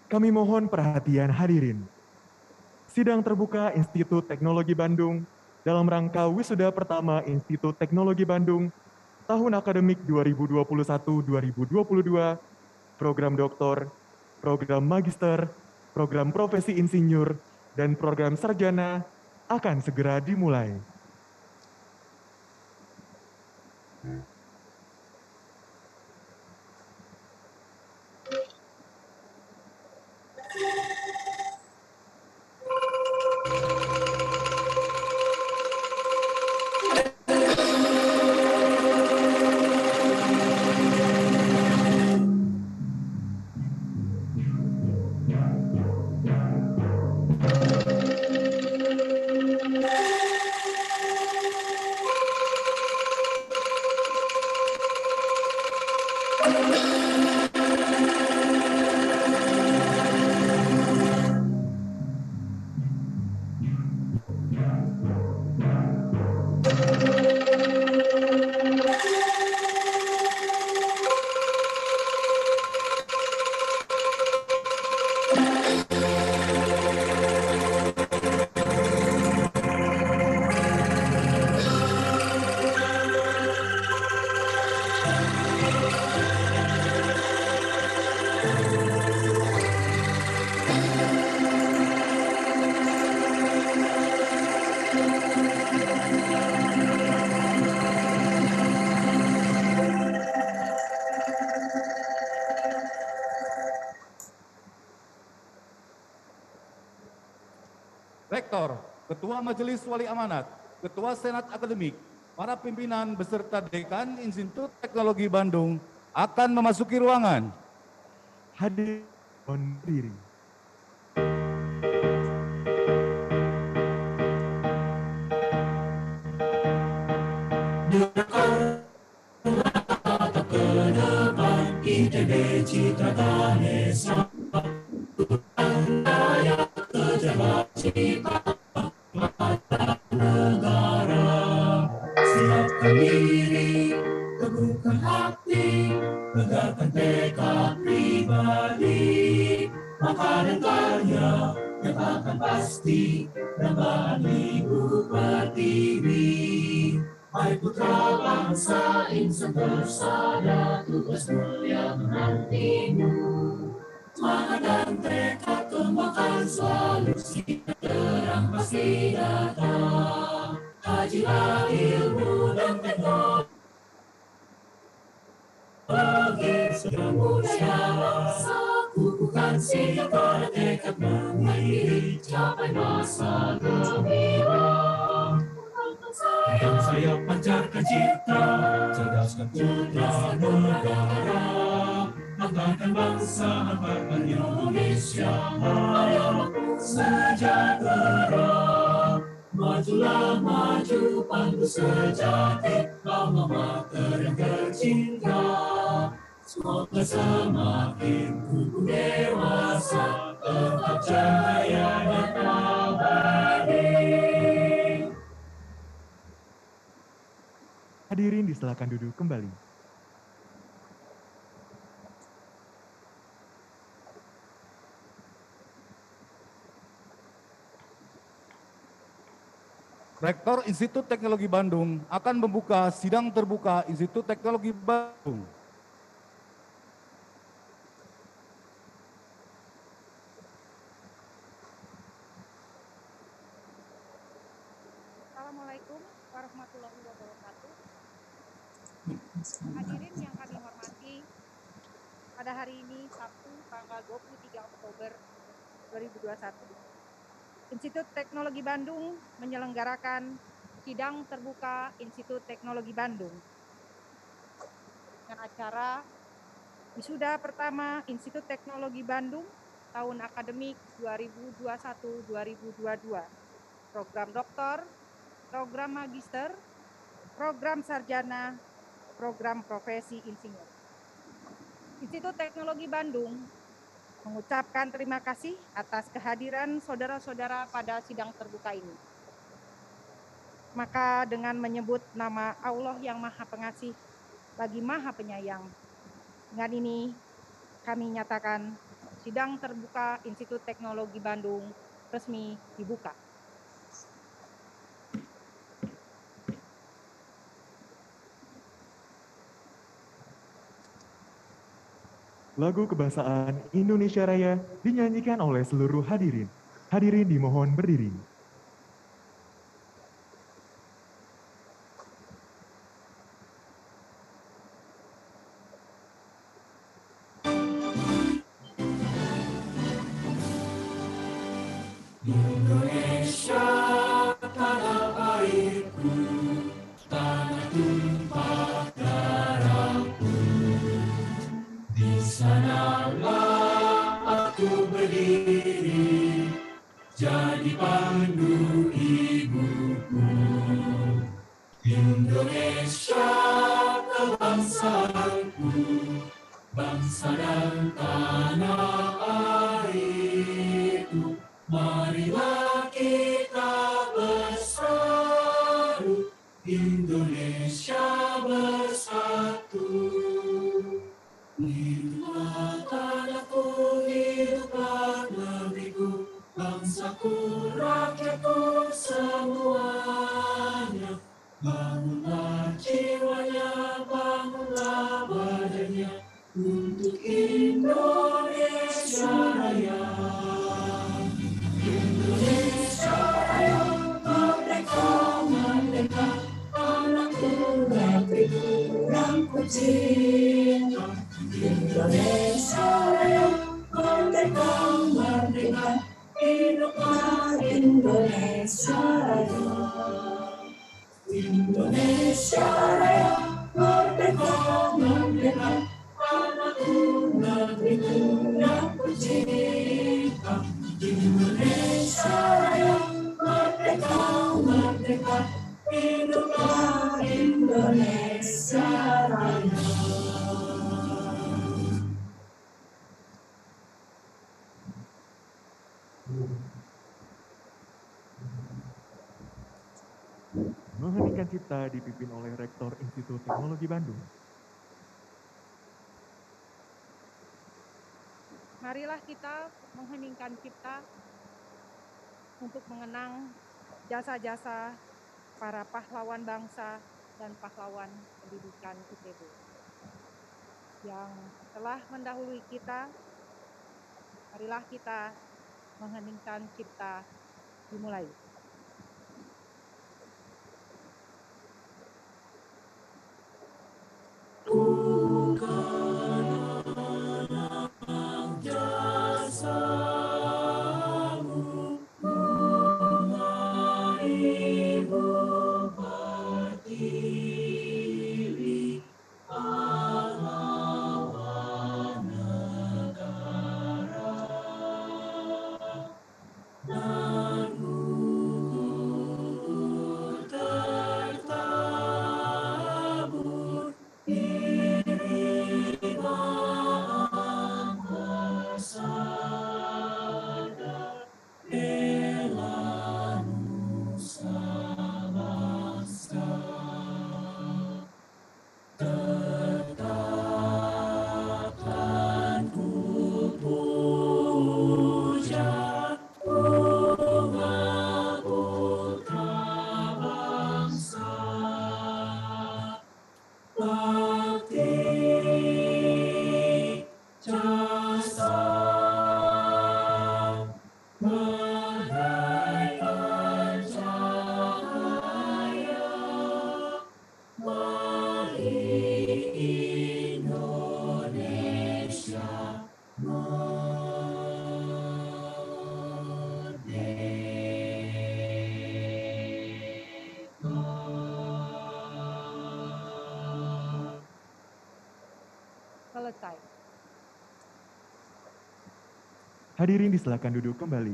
Kami mohon perhatian hadirin. Sidang terbuka Institut Teknologi Bandung dalam rangka wisuda pertama Institut Teknologi Bandung tahun akademik 2021-2022, program doktor, program magister, program profesi insinyur, dan program sarjana akan segera dimulai. Rektor, Ketua Majelis Wali Amanat, Ketua Senat Akademik, para pimpinan beserta Dekan Institut Teknologi Bandung akan memasuki ruangan. Hadirin diri. ITB Citra Ganesha Layak kerja cita mata negara, siapkan diri, teguhkan hati, tegakkan tekad pribadi, maka dan karya nyatakan pasti dambaan ibu pertiwi. Hai putra bangsa, insan bersada, tugas mulia menantimu. Semangat dan tekad kembangkan selalu, sinar terang pasti datang. Kajilah ilmu dan teknologi, segera budaya bangsa, kukuhkan sikap pada tekad mengakhiri, capai masa gemilang. Sayap pancarkan citra, cerdaskan putra negara, banggakan bangsa, angkatkan Indonesia, ayo sejahtera. Majulah maju, pandu sejati, alma mater yang tercinta. Semoga semakin tumbuh dewasa, tetap jaya dan abadi. Hadirin disilakan duduk kembali. Rektor Institut Teknologi Bandung akan membuka sidang terbuka Institut Teknologi Bandung. Assalamualaikum warahmatullahi wabarakatuh. Hadirin yang kami hormati, pada hari ini Sabtu tanggal 23 Oktober 2021, Institut Teknologi Bandung menyelenggarakan sidang terbuka Institut Teknologi Bandung dengan acara wisuda pertama Institut Teknologi Bandung tahun akademik 2021-2022, program doktor, program magister, program sarjana, program profesi insinyur. Institut Teknologi Bandung mengucapkan terima kasih atas kehadiran saudara-saudara pada sidang terbuka ini. Maka dengan menyebut nama Allah yang Maha Pengasih bagi Maha Penyayang, dengan ini kami nyatakan Sidang terbuka Institut Teknologi Bandung resmi dibuka. Lagu kebangsaan Indonesia Raya dinyanyikan oleh seluruh hadirin. Hadirin dimohon berdiri. Indonesia tanah airku, tanah tumpah darahku. Di sanalah aku berdiri, jadi pandu ibuku. Indonesia kebangsaanku, bangsa dan tanah airku. Marilah kita bersatu, Indonesia bersatu. Hiduplah tanahku, hiduplah negeriku, bangsaku, rakyatku semuanya. Bangunlah jiwanya, bangunlah badannya, untuk Indonesia Raya. Indonesia Raya, merdeka, merdeka, anakku, negeriku yang ku cinta. Indonesia Raya, merdeka, merdeka, hiduplah Indonesia Raya. Indonesia Raya, merdeka, merdeka, anakku, negeriku yang ku cinta. Indonesia Raya, merdeka, merdeka, hiduplah Indonesia Raya. Mengheningkan Cipta dipimpin oleh Rektor Institut Teknologi Bandung. Marilah kita mengheningkan cipta untuk mengenang jasa-jasa para pahlawan bangsa dan pahlawan pendidikan ITB yang telah mendahului kita. Marilah kita mengheningkan cipta dimulai. Jasamu, bunga ibu berdiri, pahlawan negara. Dan gugur tertabur, dirimu sadar, bela nusa bangsa. Tetapkan ku puja bunga putra bangsa. Bakti jasa bagaikan cahaya, mari Indonesia merdeka. Selesai. Hadirin disilakan duduk kembali.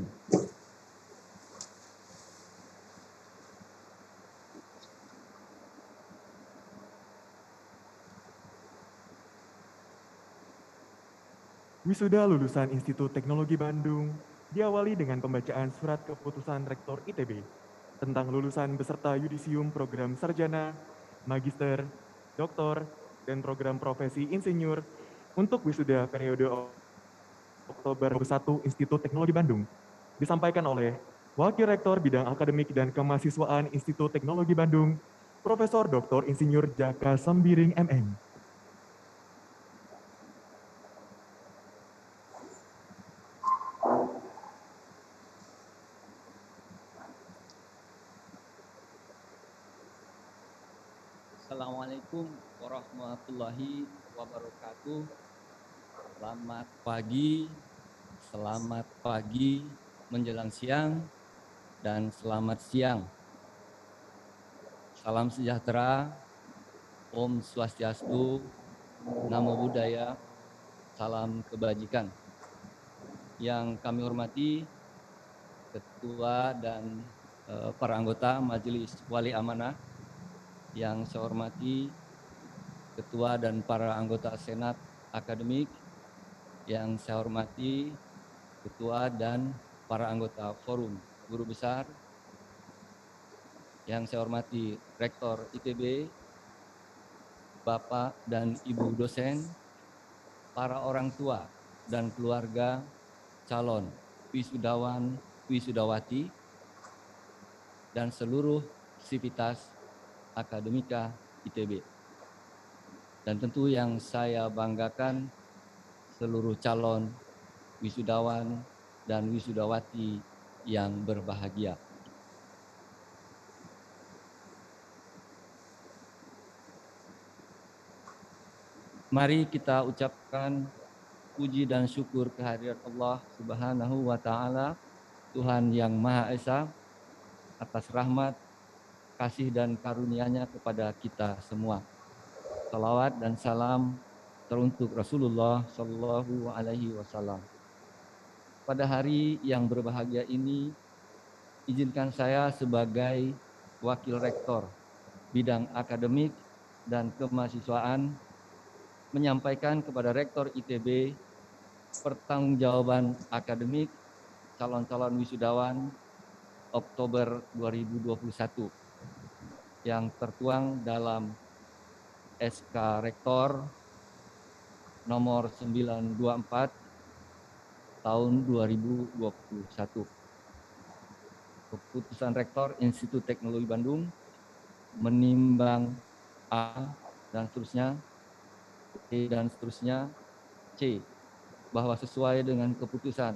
Wisuda lulusan Institut Teknologi Bandung diawali dengan pembacaan surat keputusan Rektor ITB tentang lulusan beserta yudisium program sarjana, magister, doktor, dan program profesi insinyur untuk wisuda periode Oktober 21 Institut Teknologi Bandung, disampaikan oleh Wakil Rektor Bidang Akademik dan Kemahasiswaan Institut Teknologi Bandung, Profesor Dr. Insinyur Jaka Sembiring MM. Assalamualaikum warahmatullahi wabarakatuh. Selamat pagi menjelang siang, dan selamat siang. Salam sejahtera, Om Swastiastu, Namo Buddhaya, salam kebajikan. Yang kami hormati Ketua dan para anggota Majelis Wali Amanah, yang saya hormati Ketua dan para anggota Senat Akademik, yang saya hormati Ketua dan para anggota Forum Guru Besar, yang saya hormati Rektor ITB, Bapak dan Ibu dosen, para orang tua dan keluarga calon wisudawan, wisudawati, dan seluruh sivitas akademika ITB. Dan tentu yang saya banggakan, seluruh calon wisudawan dan wisudawati yang berbahagia. Mari kita ucapkan puji dan syukur kehadirat Allah Subhanahu wa Ta'ala, Tuhan yang Maha Esa, atas rahmat, kasih dan karunia-Nya kepada kita semua. Salawat dan salam teruntuk Rasulullah Shallallahu Alaihi Wasallam. Pada hari yang berbahagia ini, izinkan saya sebagai Wakil Rektor Bidang Akademik dan Kemahasiswaan menyampaikan kepada Rektor ITB pertanggungjawaban akademik calon-calon wisudawan Oktober 2021 yang tertuang dalam SK Rektor nomor 924 tahun 2021. Keputusan Rektor Institut Teknologi Bandung menimbang A dan seterusnya, B dan seterusnya, C, bahwa sesuai dengan keputusan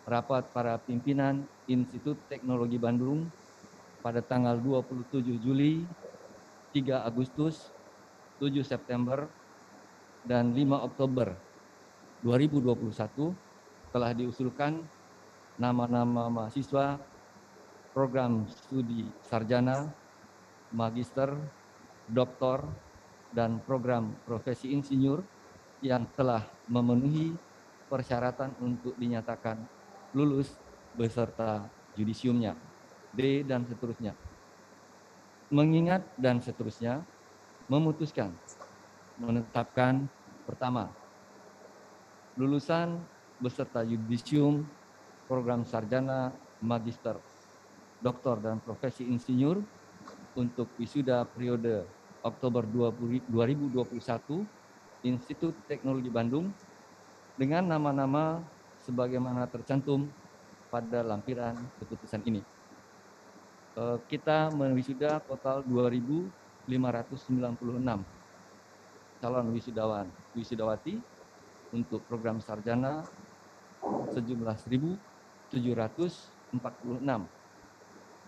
rapat para pimpinan Institut Teknologi Bandung pada tanggal 27 Juli, 3 Agustus, 7 September, dan 5 Oktober 2021 telah diusulkan nama-nama mahasiswa program studi sarjana, magister, doktor, dan program profesi insinyur yang telah memenuhi persyaratan untuk dinyatakan lulus beserta judisiumnya, D dan seterusnya. Mengingat dan seterusnya, memutuskan menetapkan pertama, lulusan beserta yudisium program sarjana, magister, doktor, dan profesi insinyur untuk wisuda periode Oktober 2021 Institut Teknologi Bandung dengan nama-nama sebagaimana tercantum pada lampiran keputusan ini. Kita mewisuda total 2.596 calon wisudawan, wisudawati untuk program sarjana sejumlah 1.746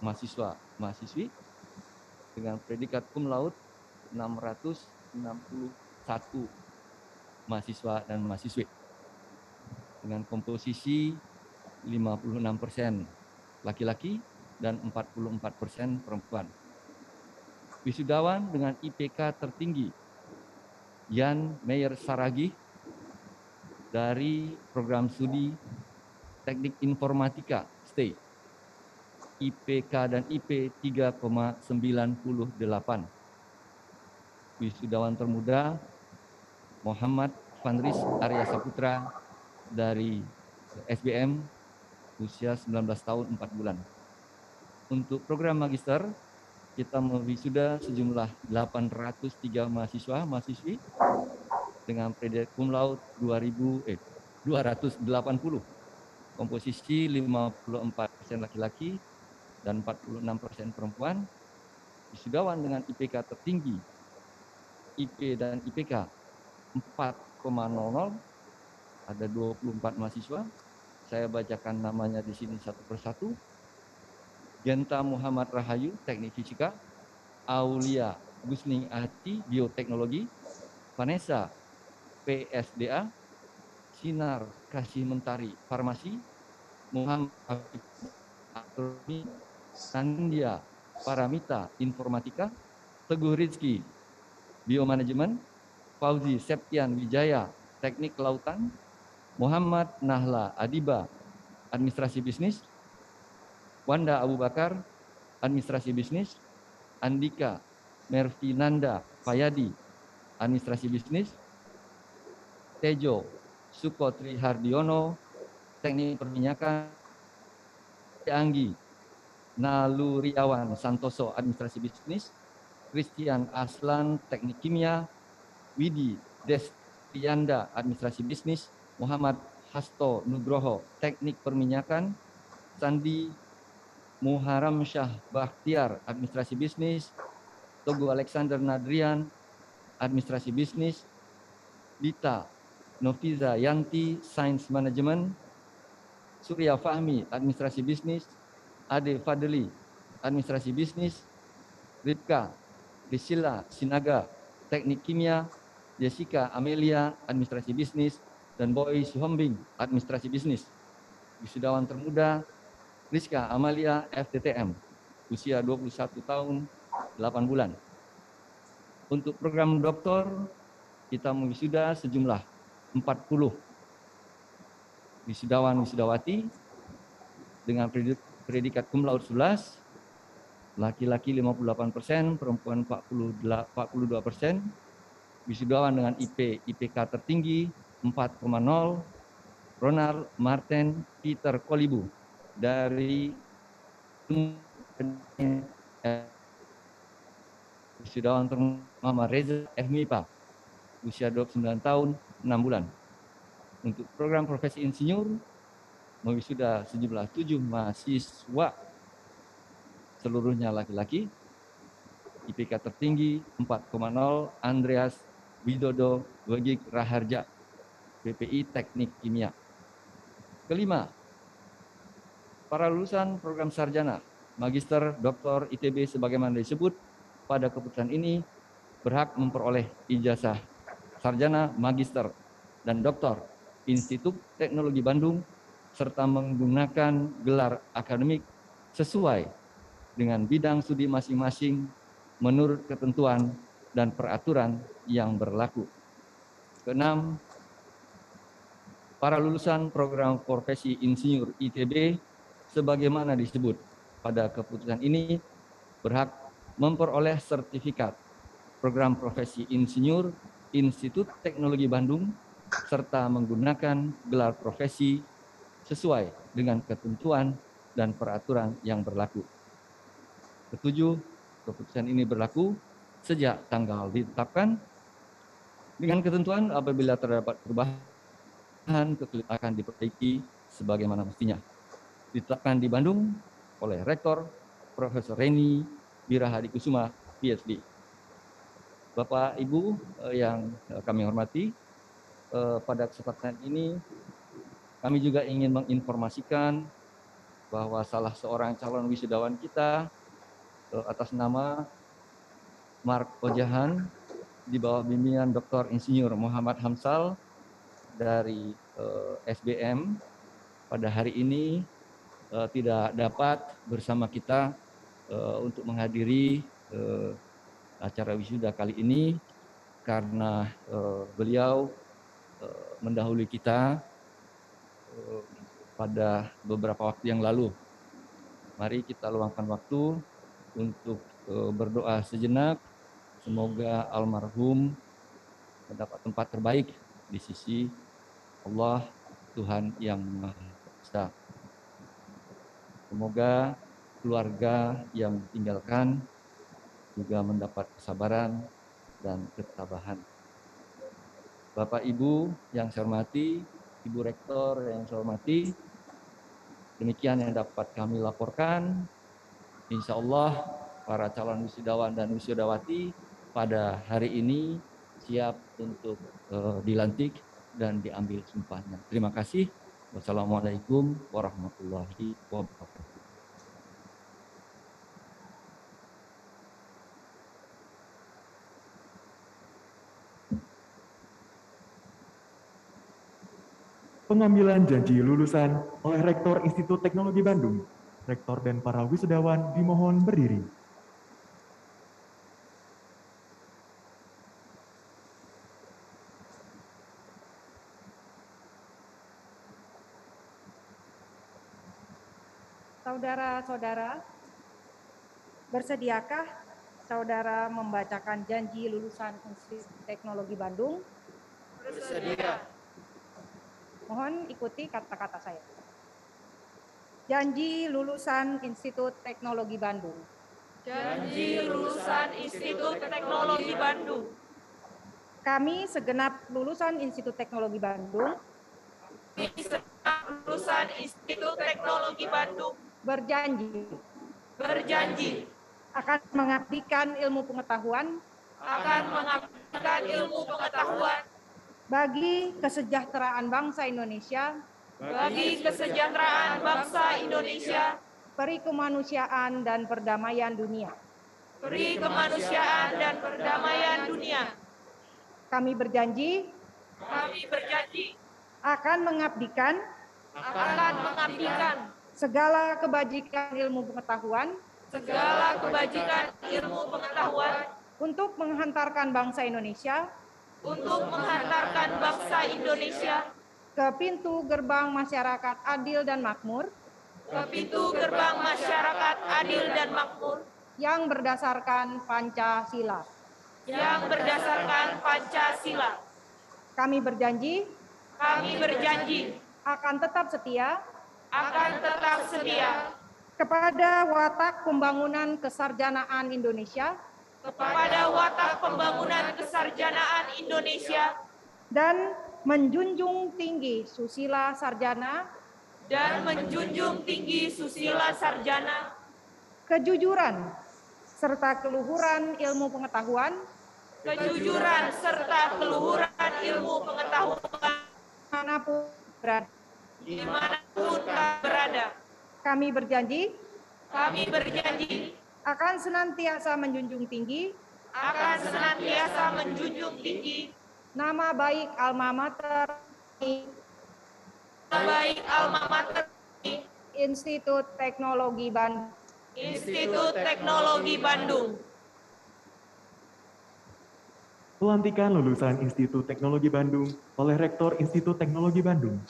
mahasiswa, mahasiswi dengan predikat cum laude 661 mahasiswa dan mahasiswi dengan komposisi 56% laki-laki dan 44% perempuan. Wisudawan dengan IPK tertinggi Jan Meyer Saragih dari program studi Teknik Informatika STE, IPK dan IP 3,98. Wisudawan termuda Muhammad Fandris Arya Saputra dari SBM, usia 19 tahun 4 bulan. Untuk program magister, kita mewisuda sejumlah 803 mahasiswa, mahasiswi dengan predikat cum laude 280. Komposisi 54% laki-laki dan 46% perempuan. Wisudawan dengan IPK tertinggi, IP dan IPK 4,00, ada 24 mahasiswa. Saya bacakan namanya di sini satu persatu. Genta Muhammad Rahayu, Teknik Fisika. Aulia Gusning Ati, Bioteknologi. Vanessa, PSDA. Sinar Kasih Mentari, Farmasi. Muhammad Agronomi. Sandia Paramita, Informatika. Teguh Rizki, Biomanajemen. Fauzi Septian Wijaya, Teknik Kelautan. Muhammad Nahla Adiba, Administrasi Bisnis. Wanda Abu Bakar, Administrasi Bisnis. Andika Mervinanda Fayadi, Administrasi Bisnis. Tejo Sukotri Hardiono, Teknik Perminyakan. Anggi Naluriawan Santoso, Administrasi Bisnis. Christian Aslan, Teknik Kimia. Widi Destianda, Administrasi Bisnis. Muhammad Hasto Nugroho, Teknik Perminyakan. Sandi Muharam Syah Bakhtiar, Administrasi Bisnis. Togo Alexander Nadrian, Administrasi Bisnis. Dita Noviza Yanti, Sains Manajemen. Surya Fahmi, Administrasi Bisnis. Ade Fadli, Administrasi Bisnis. Ripka Priscilla Sinaga, Teknik Kimia. Jessica Amelia, Administrasi Bisnis. Dan Boy Suhombing, Administrasi Bisnis. Wisudawan termuda Rizka Amalia, FTTM, usia 21 tahun 8 bulan. Untuk program doktor, kita mewisuda sejumlah 40 wisudawan wisudawati dengan predikat cum laude 11, laki-laki 58%, perempuan 42%, wisudawan dengan IPK tertinggi 4,0, Ronald Martin Peter Kolibu dari wisudawan Muhammad Reza FMIPA, usia 29 tahun 6 bulan. Untuk program profesi insinyur, mewisuda sejumlah 7 mahasiswa, seluruhnya laki-laki, IPK tertinggi 4,0, Andreas Widodo Wegik Raharja, PPI Teknik Kimia. Kelima, para lulusan program sarjana, magister, doktor, ITB sebagaimana disebut pada keputusan ini berhak memperoleh ijazah sarjana, magister, dan doktor Institut Teknologi Bandung serta menggunakan gelar akademik sesuai dengan bidang studi masing-masing menurut ketentuan dan peraturan yang berlaku. Keenam, para lulusan program profesi insinyur ITB sebagaimana disebut pada keputusan ini berhak memperoleh sertifikat program profesi insinyur Institut Teknologi Bandung serta menggunakan gelar profesi sesuai dengan ketentuan dan peraturan yang berlaku. Ketujuh, keputusan ini berlaku sejak tanggal ditetapkan dengan ketentuan apabila terdapat perubahan akan diperbaiki sebagaimana mestinya. Ditetapkan di Bandung oleh Rektor Profesor Reni Wirahadikusuma, PhD. Bapak Ibu yang kami hormati, pada kesempatan ini kami juga ingin menginformasikan bahwa salah seorang calon wisudawan kita atas nama Mark Ojahan di bawah bimbingan Dr. Insinyur Muhammad Hamsal dari SBM pada hari ini tidak dapat bersama kita untuk menghadiri acara wisuda kali ini karena beliau mendahului kita pada beberapa waktu yang lalu. Mari kita luangkan waktu untuk berdoa sejenak. Semoga almarhum mendapat tempat terbaik di sisi Allah, Tuhan yang Maha Esa. Semoga keluarga yang ditinggalkan juga mendapat kesabaran dan ketabahan. Bapak Ibu yang saya hormati, Ibu Rektor yang saya hormati, demikian yang dapat kami laporkan. Insya Allah para calon wisudawan dan wisudawati pada hari ini siap untuk dilantik dan diambil sumpahnya. Terima kasih. Wassalamualaikum warahmatullahi wabarakatuh. Pengambilan janji lulusan oleh Rektor Institut Teknologi Bandung. Rektor dan para wisudawan dimohon berdiri. Saudara-saudara, bersediakah saudara membacakan janji lulusan Institut Teknologi Bandung? Bersedia. Mohon ikuti kata-kata saya. Janji lulusan Institut Teknologi Bandung. Janji lulusan Institut Teknologi Bandung. Kami segenap lulusan Institut Teknologi Bandung Lulusan Institut Teknologi Bandung berjanji akan mengabdikan ilmu pengetahuan bagi kesejahteraan bangsa Indonesia, peri kemanusiaan dan perdamaian dunia. Kami berjanji akan mengabdikan segala kebajikan ilmu pengetahuan untuk menghantarkan bangsa Indonesia ke pintu gerbang masyarakat adil dan makmur yang berdasarkan Pancasila. Kami berjanji akan tetap setia kepada watak pembangunan kesarjanaan Indonesia dan menjunjung tinggi susila sarjana, kejujuran serta keluhuran ilmu pengetahuan dimanapun berada. Kami berjanji akan senantiasa menjunjung tinggi nama baik alma mater Institut Teknologi Bandung. Pelantikan lulusan Institut Teknologi Bandung oleh Rektor Institut Teknologi Bandung.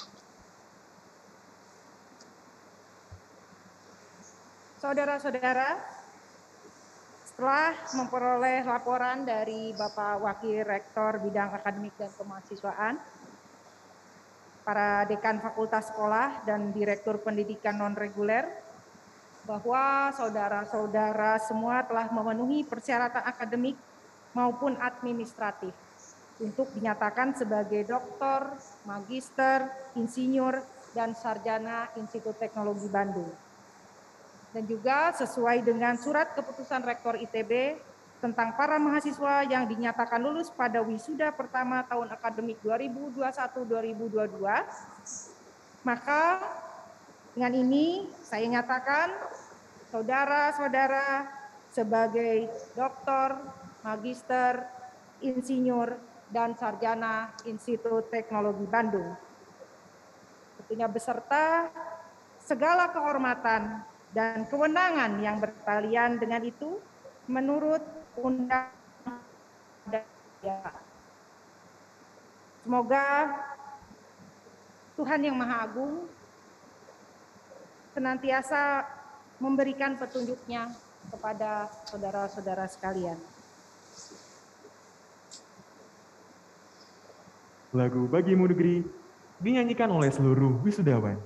Saudara-saudara, setelah memperoleh laporan dari Bapak Wakil Rektor Bidang Akademik dan Kemahasiswaan, para dekan fakultas sekolah dan direktur pendidikan non-reguler, bahwa saudara-saudara semua telah memenuhi persyaratan akademik maupun administratif untuk dinyatakan sebagai doktor, magister, insinyur, dan sarjana Institut Teknologi Bandung. Dan juga sesuai dengan surat keputusan Rektor ITB tentang para mahasiswa yang dinyatakan lulus pada wisuda pertama tahun akademik 2021-2022, maka dengan ini saya nyatakan saudara-saudara sebagai doktor, magister, insinyur, dan sarjana Institut Teknologi Bandung. Tentunya beserta segala kehormatan dan kewenangan yang bertalian dengan itu menurut undang-undang. Semoga Tuhan Yang Maha Agung senantiasa memberikan petunjuknya kepada saudara-saudara sekalian. Lagu Bagimu Negeri dinyanyikan oleh seluruh wisudawan.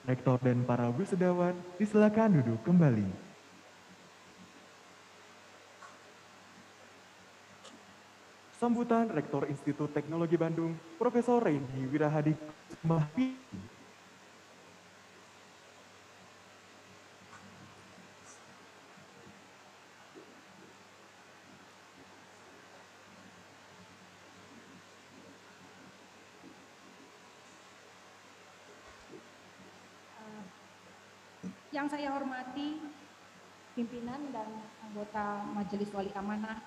Rektor dan para wisudawan disilakan duduk kembali. Sambutan Rektor Institut Teknologi Bandung, Profesor Rendi Wirahadi Mahpi. Yang saya hormati pimpinan dan anggota Majelis Wali Amanah,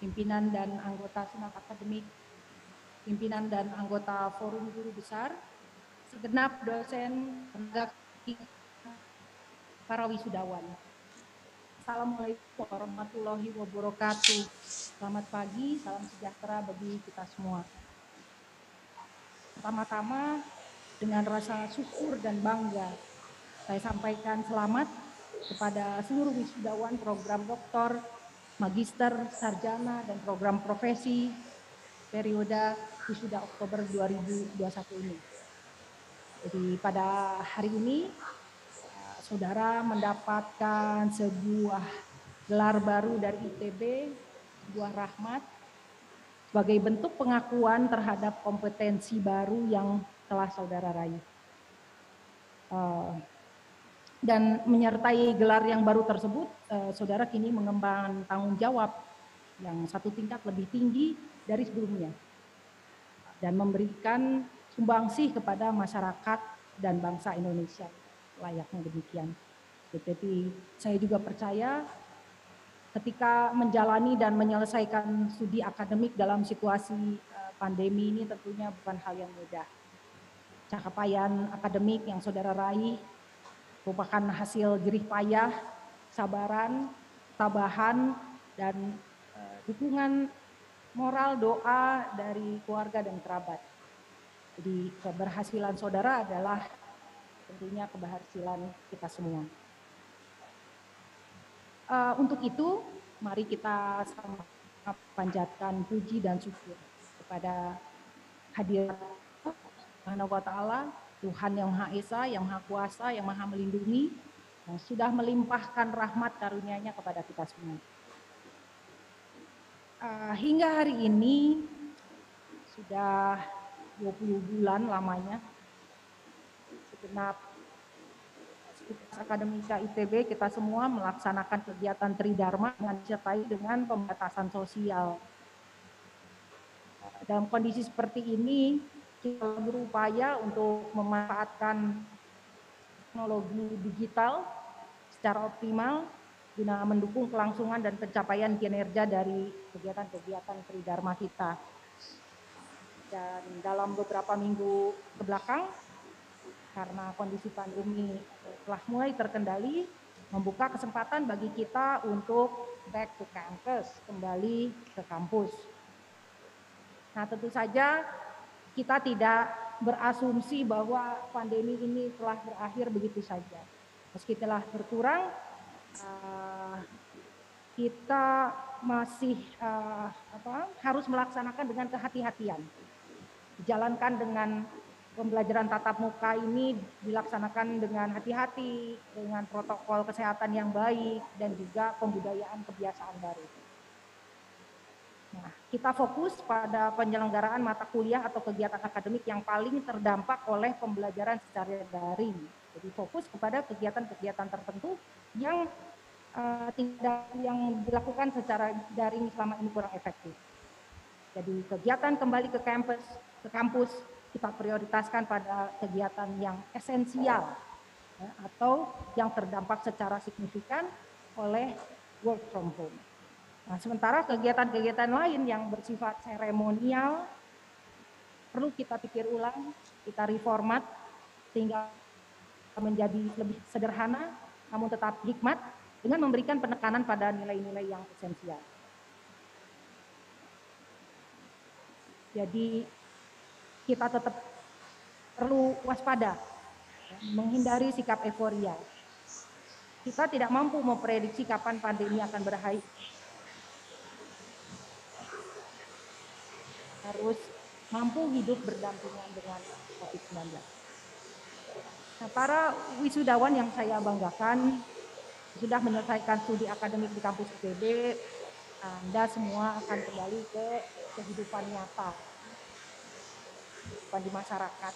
pimpinan dan anggota Senat Akademik, pimpinan dan anggota Forum Guru Besar, segenap dosen, tenaga para wisudawan. Assalamualaikum warahmatullahi wabarakatuh. Selamat pagi, salam sejahtera bagi kita semua. Pertama-tama dengan rasa syukur dan bangga, saya sampaikan selamat kepada seluruh wisudawan program doktor, magister, sarjana, dan program profesi periode wisuda Oktober 2021 ini. Jadi pada hari ini, saudara mendapatkan sebuah gelar baru dari ITB, sebuah rahmat, sebagai bentuk pengakuan terhadap kompetensi baru yang telah saudara raih. Dan menyertai gelar yang baru tersebut, saudara kini mengembangkan tanggung jawab yang satu tingkat lebih tinggi dari sebelumnya dan memberikan sumbangsih kepada masyarakat dan bangsa Indonesia, layaknya demikian. Jadi saya juga percaya ketika menjalani dan menyelesaikan studi akademik dalam situasi pandemi ini tentunya bukan hal yang mudah. Capaian akademik yang saudara raih merupakan hasil jerih payah, kesabaran, ketabahan, dan dukungan moral doa dari keluarga dan kerabat. Jadi keberhasilan saudara adalah tentunya keberhasilan kita semua. Untuk itu, mari kita sama panjatkan puji dan syukur kepada hadirat Subhanahu wa Ta'ala, Tuhan yang Maha Esa, yang Maha Kuasa, yang Maha Melindungi, yang sudah melimpahkan rahmat karunia-Nya kepada kita semua. Hingga hari ini sudah 20 bulan lamanya segenap Akademika ITB kita semua melaksanakan kegiatan Tridharma dengan disertai dengan pembatasan sosial. Dalam kondisi seperti ini, kita berupaya untuk memanfaatkan teknologi digital secara optimal guna mendukung kelangsungan dan pencapaian kinerja dari kegiatan-kegiatan Tridharma kita. Dan dalam beberapa minggu kebelakang, karena kondisi pandemi telah mulai terkendali, membuka kesempatan bagi kita untuk back to campus, kembali ke kampus. Nah, tentu saja kita tidak berasumsi bahwa pandemi ini telah berakhir begitu saja. Meski telah berkurang, kita masih harus melaksanakan dengan kehati-hatian. Dijalankan dengan pembelajaran tatap muka ini dilaksanakan dengan hati-hati, dengan protokol kesehatan yang baik, dan juga pembudayaan kebiasaan baru. Nah, kita fokus pada penyelenggaraan mata kuliah atau kegiatan akademik yang paling terdampak oleh pembelajaran secara daring. Jadi fokus kepada kegiatan-kegiatan tertentu yang tindak yang dilakukan secara daring selama ini kurang efektif. Jadi kegiatan kembali ke kampus kita prioritaskan pada kegiatan yang esensial ya, atau yang terdampak secara signifikan oleh work from home. Nah, sementara kegiatan-kegiatan lain yang bersifat seremonial perlu kita pikir ulang, kita reformat sehingga menjadi lebih sederhana namun tetap hikmat dengan memberikan penekanan pada nilai-nilai yang esensial. Jadi kita tetap perlu waspada, menghindari sikap euforia. Kita tidak mampu memprediksi kapan pandemi akan berakhir. Harus mampu hidup berdampingan dengan COVID-19. Nah, para wisudawan yang saya banggakan sudah menyelesaikan studi akademik di kampus IPB, Anda semua akan kembali ke kehidupan nyata, kehidupan di masyarakat.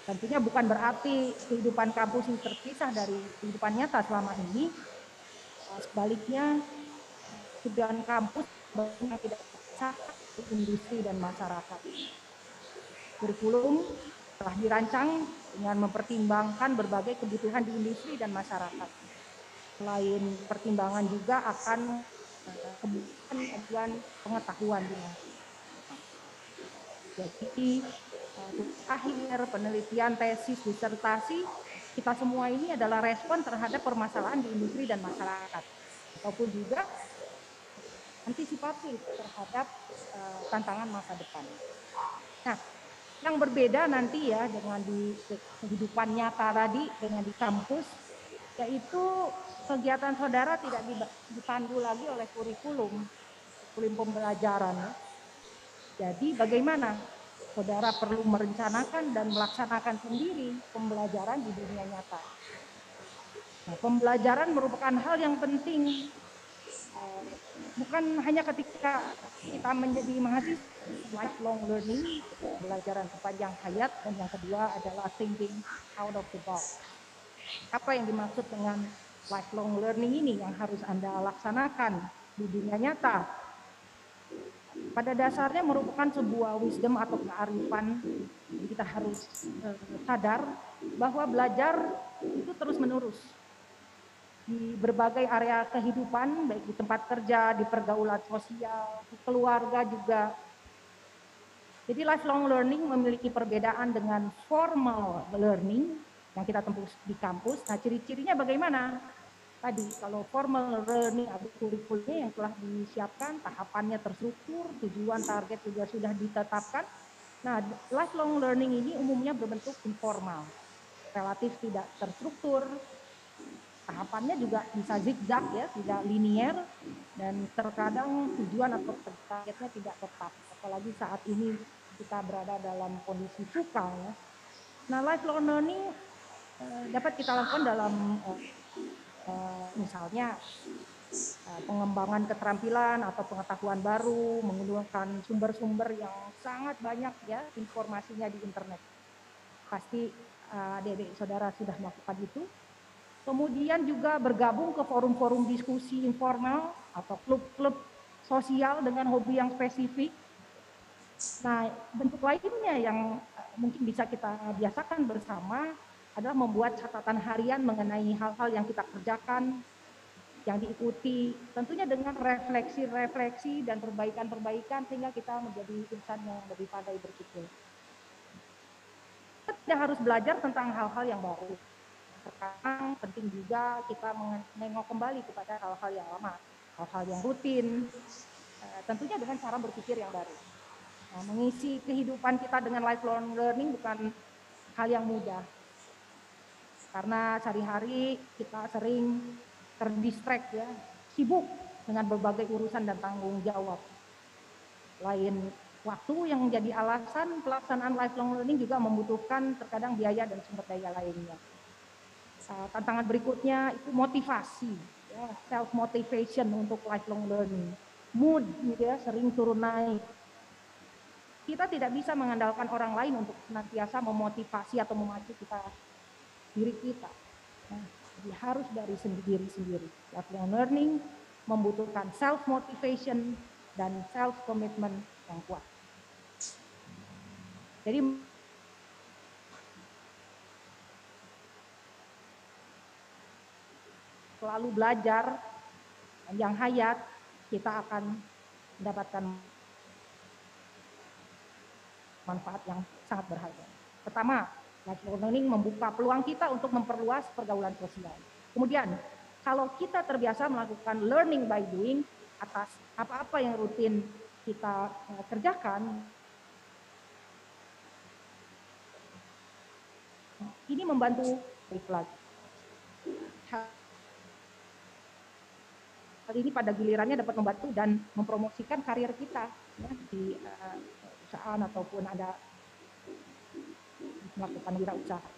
Tentunya bukan berarti kehidupan kampus ini terpisah dari kehidupan nyata selama ini. Sebaliknya, kehidupan kampus banyak tidak terpisah dari industri dan masyarakat. Kurikulum telah dirancang dengan mempertimbangkan berbagai kebutuhan di industri dan masyarakat. Selain pertimbangan juga akan kebutuhan pengetahuan di masyarakat. Jadi akhir penelitian, tesis, disertasi, kita semua ini adalah respon terhadap permasalahan di industri dan masyarakat, ataupun juga antisipatif terhadap tantangan masa depan. Nah, yang berbeda nanti ya dengan di kehidupan nyata tadi, dengan di kampus, yaitu kegiatan saudara tidak dipandu lagi oleh kurikulum pembelajaran. Jadi bagaimana saudara perlu merencanakan dan melaksanakan sendiri pembelajaran di dunia nyata. Nah, pembelajaran merupakan hal yang penting, bukan hanya ketika kita menjadi mahasiswa, lifelong learning, pembelajaran sepanjang hayat, dan yang kedua adalah thinking out of the box. Apa yang dimaksud dengan lifelong learning ini yang harus Anda laksanakan di dunia nyata? Pada dasarnya merupakan sebuah wisdom atau kearifan. Kita harus sadar bahwa belajar itu terus menerus di berbagai area kehidupan, baik di tempat kerja, di pergaulan sosial, di keluarga juga. Jadi lifelong learning memiliki perbedaan dengan formal learning yang kita tempuh di kampus. Nah, ciri-cirinya bagaimana? Tadi, kalau formal learning atau kurikulumnya yang telah disiapkan, tahapannya terstruktur, tujuan target juga sudah ditetapkan. Nah, lifelong learning ini umumnya berbentuk informal, relatif tidak terstruktur, tahapannya juga bisa zigzag ya, tidak linier, dan terkadang tujuan atau targetnya tidak tetap, apalagi saat ini kita berada dalam kondisi VUCA ya. Nah, lifelong learning dapat kita lakukan dalam misalnya pengembangan keterampilan atau pengetahuan baru, menggunakan sumber-sumber yang sangat banyak ya informasinya di internet. Pasti adik-adik saudara sudah melakukan itu. Kemudian juga bergabung ke forum-forum diskusi informal atau klub-klub sosial dengan hobi yang spesifik. Nah, bentuk lainnya yang mungkin bisa kita biasakan bersama adalah membuat catatan harian mengenai hal-hal yang kita kerjakan, yang diikuti, tentunya dengan refleksi-refleksi dan perbaikan-perbaikan sehingga kita menjadi insan yang lebih pandai berpikir. Kita tidak harus belajar tentang hal-hal yang baru. Sekarang penting juga kita menengok kembali kepada hal-hal yang lama, hal-hal yang rutin, tentunya dengan cara berpikir yang baru. Nah, mengisi kehidupan kita dengan lifelong learning bukan hal yang mudah, karena sehari-hari kita sering terdistract ya, sibuk dengan berbagai urusan dan tanggung jawab. Lain waktu yang menjadi alasan pelaksanaan lifelong learning juga membutuhkan terkadang biaya dan sumber daya lainnya. Tantangan berikutnya itu motivasi, ya, self motivation untuk lifelong learning. Mood gitu ya, sering turun naik. Kita tidak bisa mengandalkan orang lain untuk senantiasa memotivasi atau memacu diri kita. Nah, Jadi harus dari diri sendiri. Lifelong learning membutuhkan self motivation dan self commitment yang kuat. Jadi selalu belajar yang hayat, kita akan mendapatkan manfaat yang sangat berharga. Pertama, lifelong learning membuka peluang kita untuk memperluas pergaulan sosial. Kemudian, kalau kita terbiasa melakukan learning by doing atas apa-apa yang rutin kita kerjakan, ini membantu lagi. Hal ini pada gilirannya dapat membantu dan mempromosikan karir kita ya, di perusahaan ataupun ada melakukan wirausaha.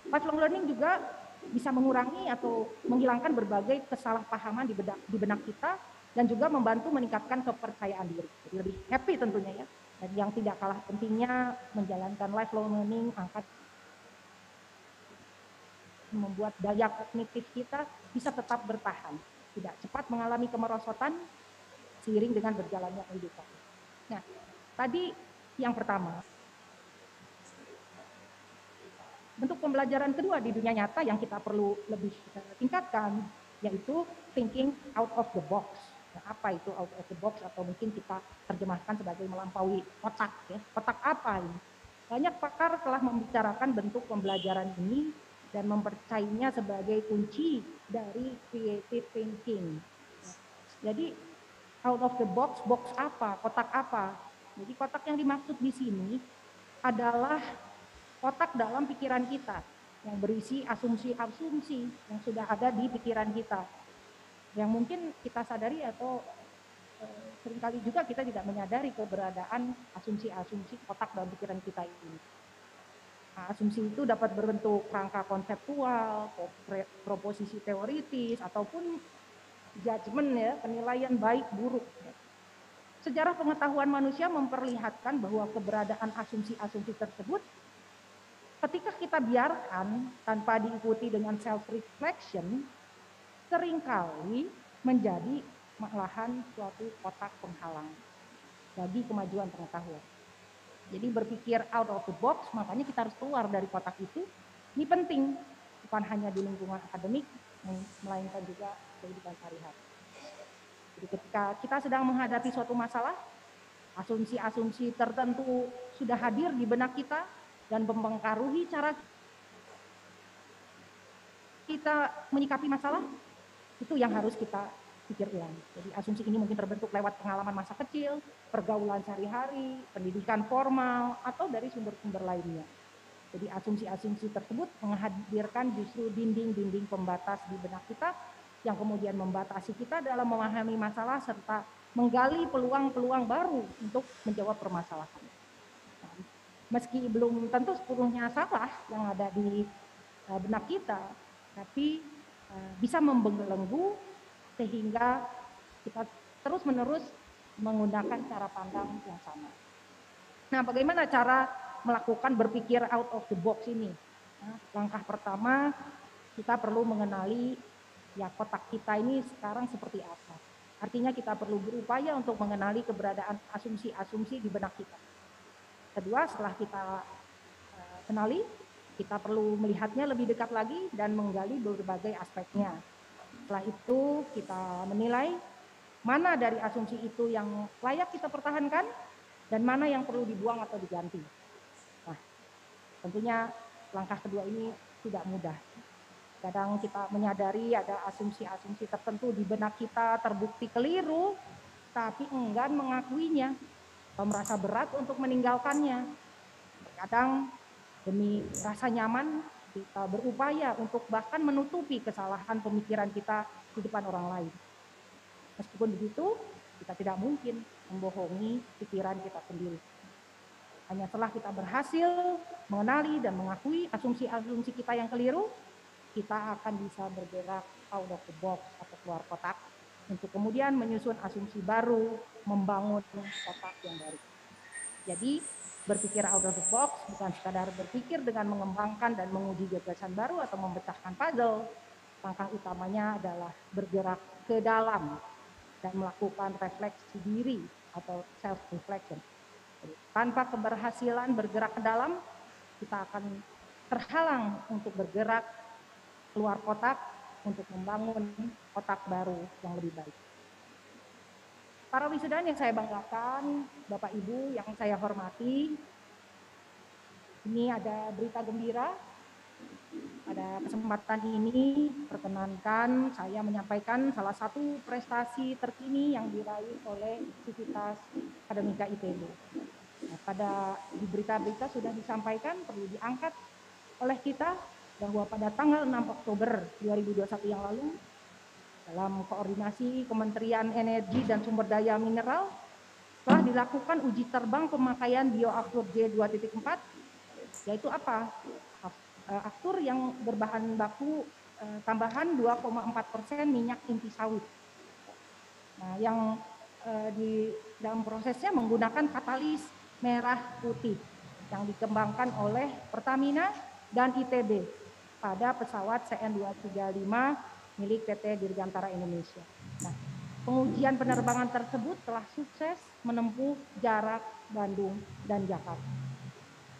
Lifelong learning juga bisa mengurangi atau menghilangkan berbagai kesalahpahaman di benak kita dan juga membantu meningkatkan kepercayaan diri. Jadi lebih happy tentunya ya. Dan yang tidak kalah pentingnya menjalankan lifelong learning angkat membuat daya kognitif kita bisa tetap bertahan, tidak cepat mengalami kemerosotan seiring dengan berjalannya kehidupan. Nah, tadi yang pertama. Bentuk pembelajaran kedua di dunia nyata yang kita perlu lebih tingkatkan yaitu thinking out of the box. Nah, apa itu out of the box atau mungkin kita terjemahkan sebagai melampaui kotak ya. Kotak apa ini? Banyak pakar telah membicarakan bentuk pembelajaran ini dan mempercayainya sebagai kunci dari creative thinking. Jadi out of the box, box apa? Kotak apa? Jadi kotak yang dimaksud di sini adalah kotak dalam pikiran kita yang berisi asumsi-asumsi yang sudah ada di pikiran kita. Yang mungkin kita sadari atau seringkali juga kita tidak menyadari keberadaan asumsi-asumsi kotak dalam pikiran kita ini. Nah, asumsi itu dapat berbentuk rangka konseptual, proposisi teoritis, ataupun judgement ya, penilaian baik buruk. Sejarah pengetahuan manusia memperlihatkan bahwa keberadaan asumsi-asumsi tersebut ketika kita biarkan tanpa diikuti dengan self-reflection, seringkali menjadi malahan suatu kotak penghalang bagi kemajuan pengetahuan. Jadi berpikir out of the box, makanya kita harus keluar dari kotak itu. Ini penting, bukan hanya di lingkungan akademik, melainkan juga kehidupan sehari-hari. Jadi ketika kita sedang menghadapi suatu masalah, asumsi-asumsi tertentu sudah hadir di benak kita dan mempengaruhi cara kita menyikapi masalah, itu yang harus kita pikir ulang. Jadi asumsi ini mungkin terbentuk lewat pengalaman masa kecil, pergaulan sehari-hari, pendidikan formal, atau dari sumber-sumber lainnya. Jadi asumsi-asumsi tersebut menghadirkan justru dinding-dinding pembatas di benak kita yang kemudian membatasi kita dalam memahami masalah serta menggali peluang-peluang baru untuk menjawab permasalahan. Nah, meski belum tentu sepenuhnya salah yang ada di benak kita, tapi bisa membelenggu sehingga kita terus-menerus menggunakan cara pandang yang sama. Nah, bagaimana cara melakukan berpikir out of the box ini? Nah, langkah pertama, kita perlu mengenali ya kotak kita ini sekarang seperti apa. Artinya kita perlu berupaya untuk mengenali keberadaan asumsi-asumsi di benak kita. Kedua, setelah kita kenali, kita perlu melihatnya lebih dekat lagi dan menggali berbagai aspeknya. Setelah itu kita menilai mana dari asumsi itu yang layak kita pertahankan dan mana yang perlu dibuang atau diganti. Nah, tentunya langkah kedua ini tidak mudah. Kadang kita menyadari ada asumsi-asumsi tertentu di benak kita terbukti keliru, tapi enggan mengakuinya atau merasa berat untuk meninggalkannya. Kadang demi rasa nyaman, kita berupaya untuk bahkan menutupi kesalahan pemikiran kita di depan orang lain. Meskipun begitu, kita tidak mungkin membohongi pikiran kita sendiri. Hanya setelah kita berhasil mengenali dan mengakui asumsi-asumsi kita yang keliru, kita akan bisa bergerak out of the box atau keluar kotak untuk kemudian menyusun asumsi baru, membangun kotak yang baru. Jadi, berpikir out of the box bukan sekadar berpikir dengan mengembangkan dan menguji gagasan baru atau memecahkan puzzle, langkah utamanya adalah bergerak ke dalam dan melakukan refleksi diri atau self reflection. Tanpa keberhasilan bergerak ke dalam, kita akan terhalang untuk bergerak keluar kotak untuk membangun kotak baru yang lebih baik. Para wisudawan yang saya banggakan, Bapak Ibu yang saya hormati, ini ada berita gembira. Pada kesempatan ini, perkenankan saya menyampaikan salah satu prestasi terkini yang diraih oleh Sivitas Akademika ITB. Nah, di berita-berita sudah disampaikan, perlu diangkat oleh kita bahwa pada tanggal 6 Oktober 2021 yang lalu, dalam koordinasi Kementerian Energi dan Sumber Daya Mineral, telah dilakukan uji terbang pemakaian bioaftur J2.4, yaitu apa? Aftur yang berbahan baku tambahan 2,4% minyak inti sawit. Nah, yang di dalam prosesnya menggunakan katalis merah putih yang dikembangkan oleh Pertamina dan ITB pada pesawat CN235 milik PT Dirgantara Indonesia. Nah, pengujian penerbangan tersebut telah sukses menempuh jarak Bandung dan Jakarta.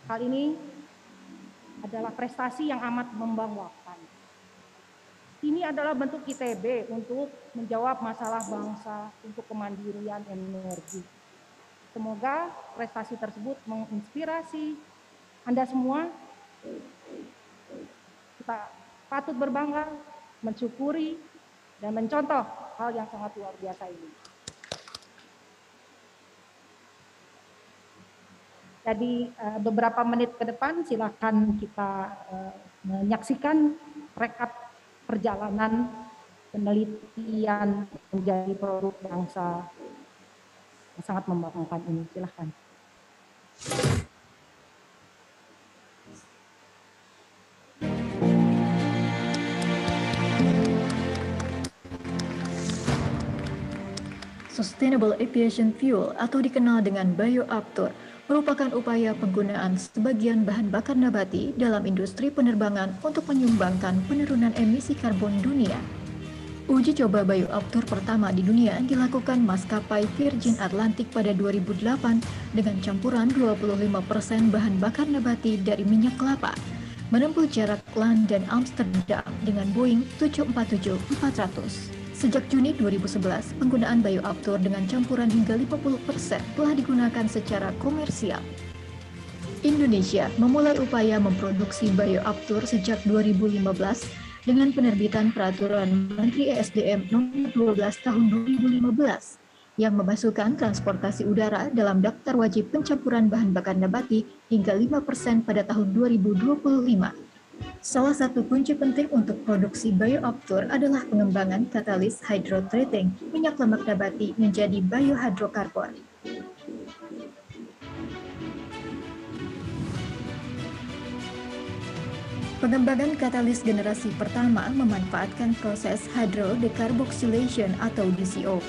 Hal ini adalah prestasi yang amat membanggakan. Ini adalah bentuk ITB untuk menjawab masalah bangsa untuk kemandirian energi. Semoga prestasi tersebut menginspirasi Anda semua. Kita patut berbangga, mensyukuri, dan mencontoh hal yang sangat luar biasa ini. Jadi beberapa menit ke depan silakan kita menyaksikan rekap perjalanan penelitian menjadi produk bangsa yang sangat membanggakan ini. Silakan. Sustainable Aviation Fuel atau dikenal dengan bioaftur merupakan upaya penggunaan sebagian bahan bakar nabati dalam industri penerbangan untuk menyumbangkan penurunan emisi karbon dunia. Uji coba bioaftur pertama di dunia dilakukan maskapai Virgin Atlantic pada 2008 dengan campuran 25% bahan bakar nabati dari minyak kelapa, menempuh jarak London Amsterdam dengan Boeing 747-400. Sejak Juni 2011, penggunaan bioaftur dengan campuran hingga 50% telah digunakan secara komersial. Indonesia memulai upaya memproduksi bioaftur sejak 2015 dengan penerbitan Peraturan Menteri ESDM Nomor 12 Tahun 2015 yang memasukkan transportasi udara dalam daftar wajib pencampuran bahan bakar nabati hingga 5% pada tahun 2025. Salah satu kunci penting untuk produksi bioaftur adalah pengembangan katalis hydrotreating minyak lemak nabati menjadi biohidrokarbon. Pengembangan katalis generasi pertama memanfaatkan proses hydrodecarboxylation atau DCO,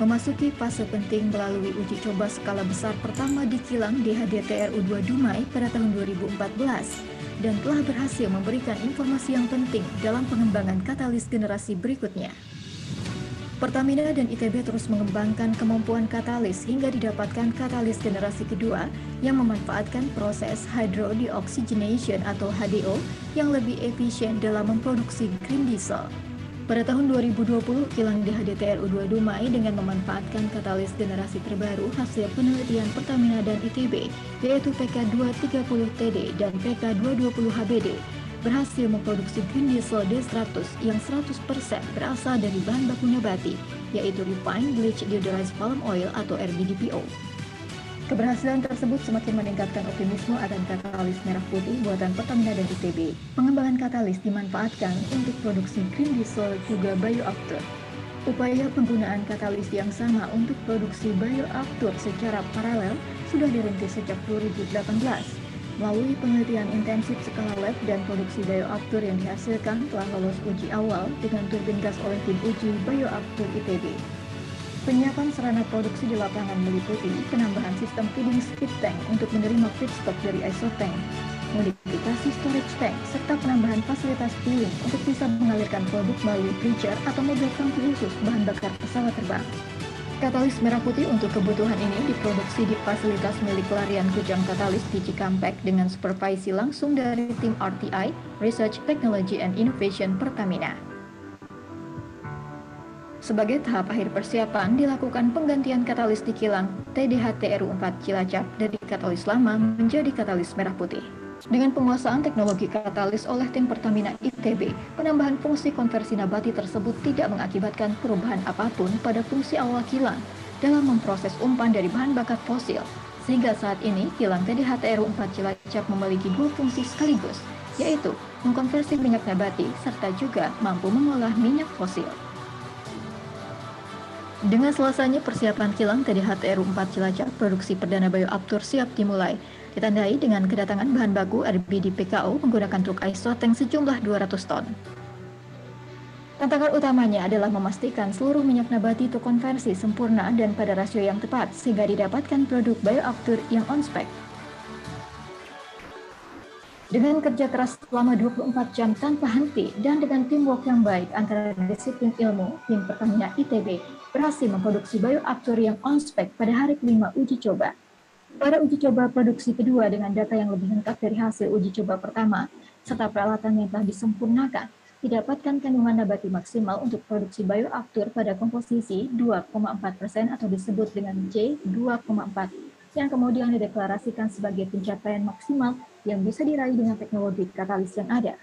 memasuki fase penting melalui uji coba skala besar pertama di kilang DHDTRU2 Dumai pada tahun 2014. Dan telah berhasil memberikan informasi yang penting dalam pengembangan katalis generasi berikutnya. Pertamina dan ITB terus mengembangkan kemampuan katalis hingga didapatkan katalis generasi kedua yang memanfaatkan proses hydrodeoxygenation atau HDO yang lebih efisien dalam memproduksi green diesel. Pada tahun 2020, kilang DHDTRU2 Dumai dengan memanfaatkan katalis generasi terbaru hasil penelitian Pertamina dan ITB, yaitu PK230TD dan PK220HBD, berhasil memproduksi green diesel D100 yang 100% berasal dari bahan baku nabati, yaitu refined bleached deodorized palm oil atau RBDPO. Keberhasilan tersebut semakin meningkatkan optimisme akan katalis merah putih buatan Pertamina dan ITB. Pengembangan katalis dimanfaatkan untuk produksi green diesel juga bioaftur. Upaya penggunaan katalis yang sama untuk produksi bioaftur secara paralel sudah dirintis sejak 2018. Melalui penelitian intensif skala lab dan produksi bioaftur yang dihasilkan telah lolos uji awal dengan turbin gas oleh tim uji bioaftur ITB. Penyiapan sarana produksi di lapangan meliputi penambahan sistem feeding skid tank untuk menerima feedstock dari isotank, modifikasi storage tank, serta penambahan fasilitas fueling untuk bisa mengalirkan produk melalui bridger atau mobil tangki khusus bahan bakar pesawat terbang. Katalis merah putih untuk kebutuhan ini diproduksi di fasilitas milik Pelarian Kujang Katalis di Cikampek dengan supervisi langsung dari tim RTI, Research Technology and Innovation Pertamina. Sebagai tahap akhir persiapan, dilakukan penggantian katalis di kilang TDH-TRU4 Cilacap dari katalis lama menjadi katalis merah putih. Dengan penguasaan teknologi katalis oleh tim Pertamina ITB, penambahan fungsi konversi nabati tersebut tidak mengakibatkan perubahan apapun pada fungsi awal kilang dalam memproses umpan dari bahan bakar fosil, sehingga saat ini kilang TDH-TRU4 Cilacap memiliki dua fungsi sekaligus, yaitu mengkonversi minyak nabati serta juga mampu mengolah minyak fosil. Dengan selesainya persiapan kilang TDH-TRU4 Cilacap, produksi perdana bioaftur siap dimulai, ditandai dengan kedatangan bahan baku RBD PKO menggunakan truk isotank sejumlah 200 ton. Tantangan utamanya adalah memastikan seluruh minyak nabati terkonversi sempurna dan pada rasio yang tepat sehingga didapatkan produk bioaftur yang on-spec. Dengan kerja keras selama 24 jam tanpa henti dan dengan teamwork yang baik antara disiplin ilmu, tim Pertamina ITB berhasil memproduksi bioaftur yang on-spec pada hari kelima uji coba. Pada uji coba produksi kedua dengan data yang lebih lengkap dari hasil uji coba pertama, serta peralatan yang telah disempurnakan, didapatkan kandungan nabati maksimal untuk produksi bioaftur pada komposisi 2,4% atau disebut dengan J2,4, yang kemudian dideklarasikan sebagai pencapaian maksimal yang bisa diraih dengan teknologi katalis yang ada.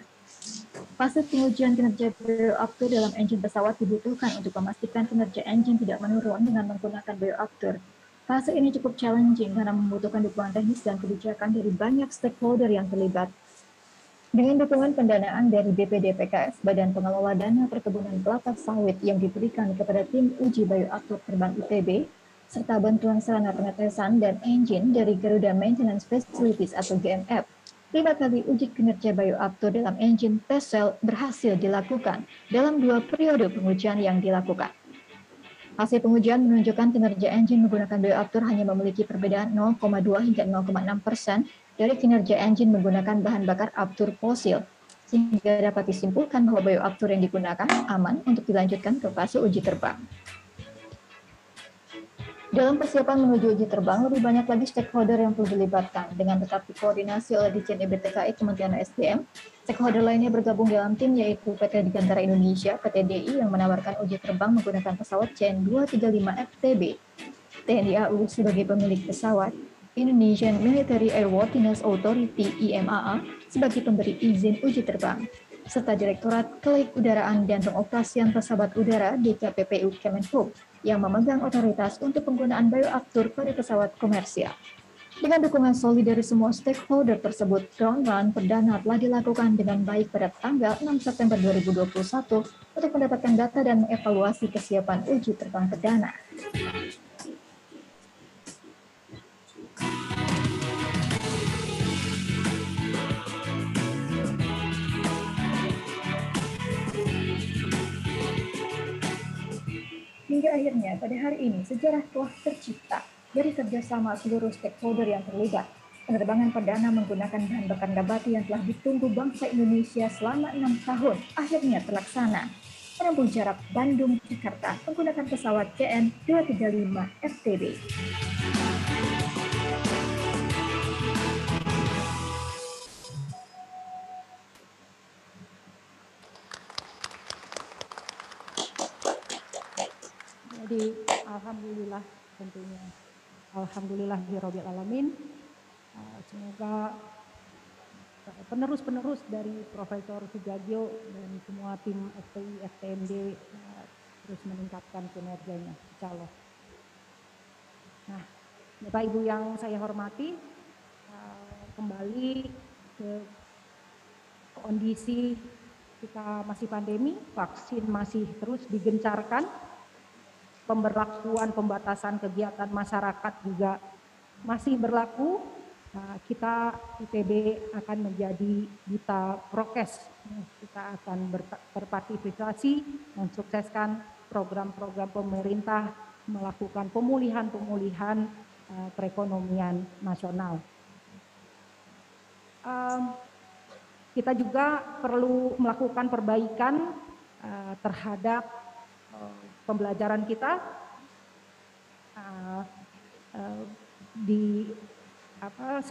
Fase pengujian kinerja bioaftur dalam engine pesawat dibutuhkan untuk memastikan kinerja engine tidak menurun dengan menggunakan bioaftur. Fase ini cukup challenging karena membutuhkan dukungan teknis dan kebijakan dari banyak stakeholder yang terlibat. Dengan dukungan pendanaan dari BPD PKS, Badan Pengelola Dana Perkebunan Kelapa Sawit yang diberikan kepada tim uji bioaftur terbang ITB, serta bantuan sarana pengetesan dan engine dari Garuda Maintenance Facilities atau GMF, 5 kali uji kinerja bioaftur dalam engine test cell berhasil dilakukan dalam 2 periode pengujian yang dilakukan. Hasil pengujian menunjukkan kinerja engine menggunakan bioaftur hanya memiliki perbedaan 0,2 hingga 0,6% dari kinerja engine menggunakan bahan bakar aftur fosil, sehingga dapat disimpulkan bahwa bioaftur yang digunakan aman untuk dilanjutkan ke fase uji terbang. Dalam persiapan menuju uji terbang, lebih banyak lagi stakeholder yang perlu dilibatkan. Dengan tetap dikoordinasi oleh Ditjen EBTKI Kementerian SDM, stakeholder lainnya bergabung dalam tim yaitu PT Dirgantara Indonesia, PT DI yang menawarkan uji terbang menggunakan pesawat CN235FTB, TNI AU sebagai pemilik pesawat, Indonesian Military Airworthiness Authority IMAA sebagai pemberi izin uji terbang, serta Direktorat Keleiudaraan dan Pengoperasian Pesawat Udara DKPPU Kemenhub yang memegang otoritas untuk penggunaan bioaftur pada pesawat komersial. Dengan dukungan solid dari semua stakeholder tersebut, ground run perdana telah dilakukan dengan baik pada tanggal 6 September 2021 untuk mendapatkan data dan mengevaluasi kesiapan uji terbang perdana. Hingga akhirnya pada hari ini sejarah telah tercipta dari kerjasama seluruh stakeholder yang terlibat. Penerbangan perdana menggunakan bahan bakar nabati yang telah ditunggu bangsa Indonesia selama 6 tahun akhirnya terlaksana. Menempuh jarak Bandung-Jakarta menggunakan pesawat CN235FTB. Jadi alhamdulillah tentunya. Alhamdulillahirabbil alamin. Semoga penerus-penerus dari Profesor Sujagio dan semua tim FTI, FTMD terus meningkatkan kinerjanya, insyaallah. Nah, Bapak Ibu yang saya hormati, kembali ke kondisi kita masih pandemi, vaksin masih terus digencarkan, pemberlakuan pembatasan kegiatan masyarakat juga masih berlaku. Nah, kita ITB akan menjadi duta prokes. Kita akan berpartisipasi mensukseskan program-program pemerintah melakukan pemulihan perekonomian nasional. kita juga perlu melakukan perbaikan terhadap pembelajaran kita di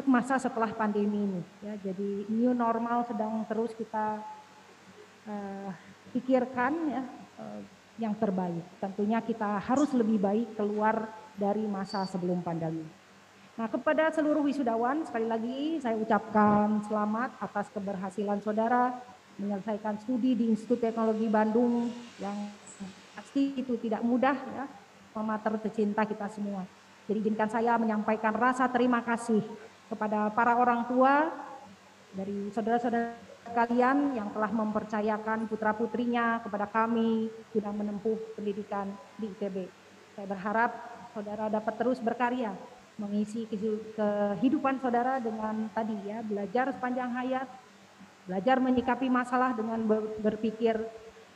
masa setelah pandemi ini. Ya, jadi new normal sedang terus kita pikirkan ya, yang terbaik. Tentunya kita harus lebih baik keluar dari masa sebelum pandemi. Nah, kepada seluruh wisudawan, sekali lagi saya ucapkan selamat atas keberhasilan saudara menyelesaikan studi di Institut Teknologi Bandung yang pasti itu tidak mudah ya, alma mater tercinta kita semua. Jadi izinkan saya menyampaikan rasa terima kasih kepada para orang tua dari saudara-saudara kalian yang telah mempercayakan putra-putrinya kepada kami sudah menempuh pendidikan di ITB. Saya berharap saudara dapat terus berkarya mengisi kehidupan saudara dengan tadi ya, belajar sepanjang hayat, belajar menyikapi masalah dengan berpikir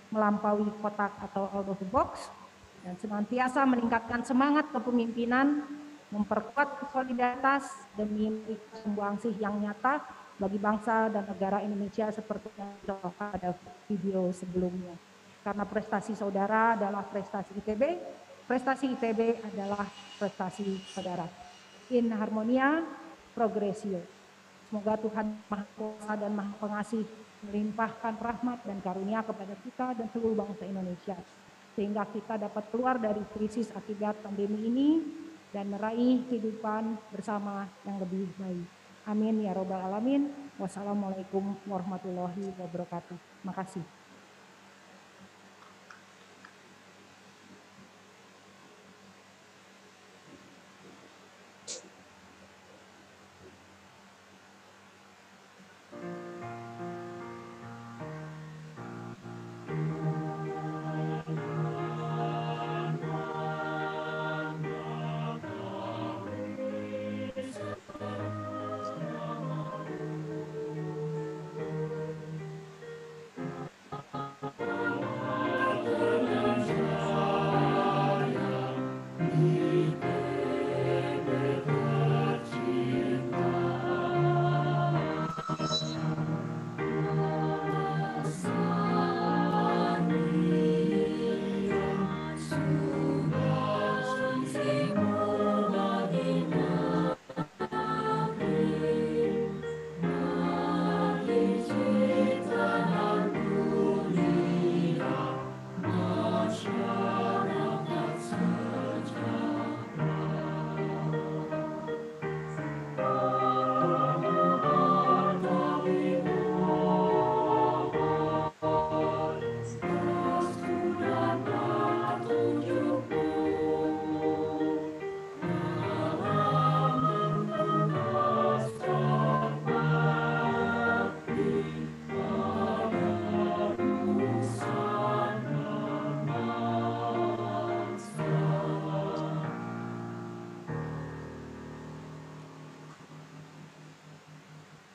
melampaui kotak atau out of the box, dan senantiasa meningkatkan semangat kepemimpinan, memperkuat solidaritas demi sumbangsih yang nyata bagi bangsa dan negara Indonesia seperti yang dicontohkan pada video sebelumnya. Karena prestasi saudara adalah prestasi ITB adalah prestasi saudara. In harmonia, progressio. Semoga Tuhan Maha Kuasa dan Maha Pengasih melimpahkan rahmat dan karunia kepada kita dan seluruh bangsa Indonesia, sehingga kita dapat keluar dari krisis akibat pandemi ini dan meraih kehidupan bersama yang lebih baik. Amin ya robbal alamin. Wassalamualaikum warahmatullahi wabarakatuh. Makasih.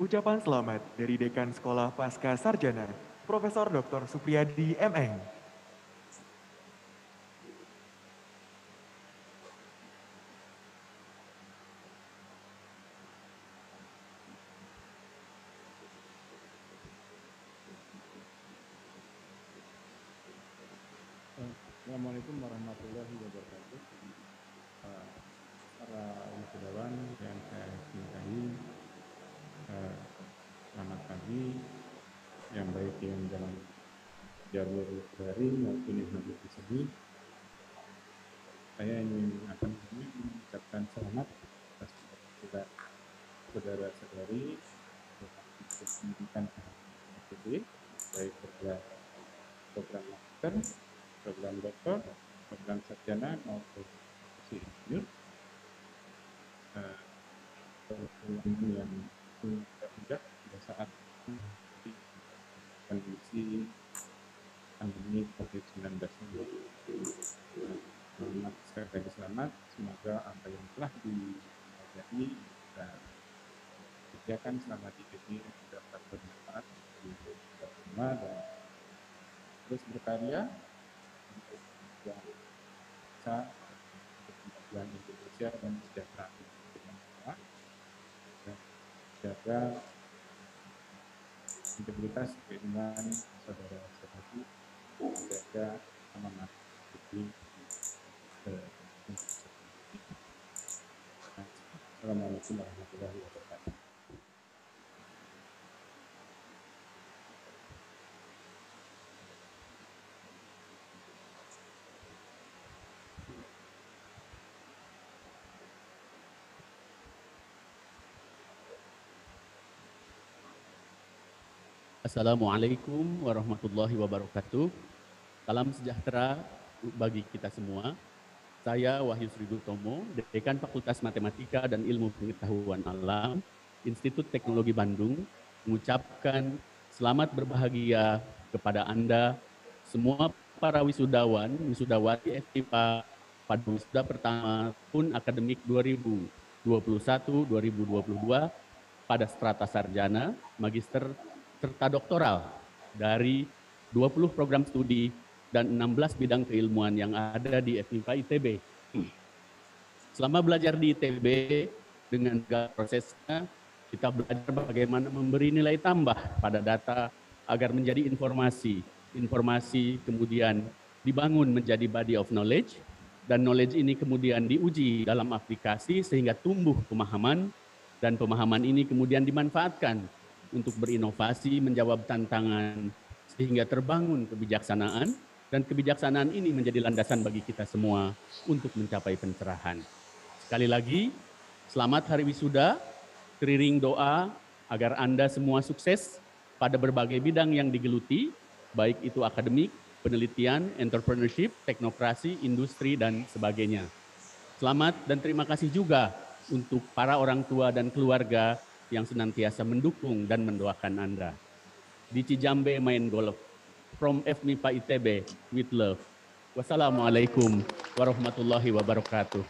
Ucapan selamat dari Dekan Sekolah Pasca Sarjana, Profesor Dr. Supriyadi M.Eng. Assalamualaikum warahmatullahi wabarakatuh. Para wisudawan yang saya cintai, selamat pagi, yang baik yang dalam jalur daring maupun yang habis di sini. Saya ingin mengucapkan selamat atas saudara-saudari pendidikan ITB, baik program master, program doktor, program sarjana maupun insinyur. Yang tidak pada saat kondisi pandemi COVID-19 ini. Sekali lagi selamat, semoga apa yang telah dipelajari dan kerjakan selama di sini dapat bermanfaat bagi kita semua dan terus berkarya untuk bangsa, kemajuan Indonesia dan sejahtera dengan semua, dan jaga integritas keinginan saudara-saudari menjaga amanat ini. Assalamualaikum warahmatullahi wabarakatuh. Assalamualaikum warahmatullahi wabarakatuh. Salam sejahtera bagi kita semua. Saya Wahyu Sri Tomo, Dekan Fakultas Matematika dan Ilmu Pengetahuan Alam, Institut Teknologi Bandung, mengucapkan selamat berbahagia kepada Anda, semua para wisudawan, wisudawati FIPA pada wisuda pertama tahun akademik 2021-2022 pada strata sarjana, magister, serta doktoral dari 20 program studi dan 16 bidang keilmuan yang ada di FIPA ITB. Selama belajar di ITB, dengan segala prosesnya, kita belajar bagaimana memberi nilai tambah pada data agar menjadi informasi. Informasi kemudian dibangun menjadi body of knowledge, dan knowledge ini kemudian diuji dalam aplikasi sehingga tumbuh pemahaman, dan pemahaman ini kemudian dimanfaatkan untuk berinovasi, menjawab tantangan, sehingga terbangun kebijaksanaan, dan kebijaksanaan ini menjadi landasan bagi kita semua untuk mencapai pencerahan. Sekali lagi, selamat Hari Wisuda, teriring doa agar Anda semua sukses pada berbagai bidang yang digeluti, baik itu akademik, penelitian, entrepreneurship, teknokrasi, industri, dan sebagainya. Selamat dan terima kasih juga untuk para orang tua dan keluarga yang senantiasa mendukung dan mendoakan Anda. Di Cijambe main golf, from FMIPA ITB with love. Wassalamualaikum warahmatullahi wabarakatuh.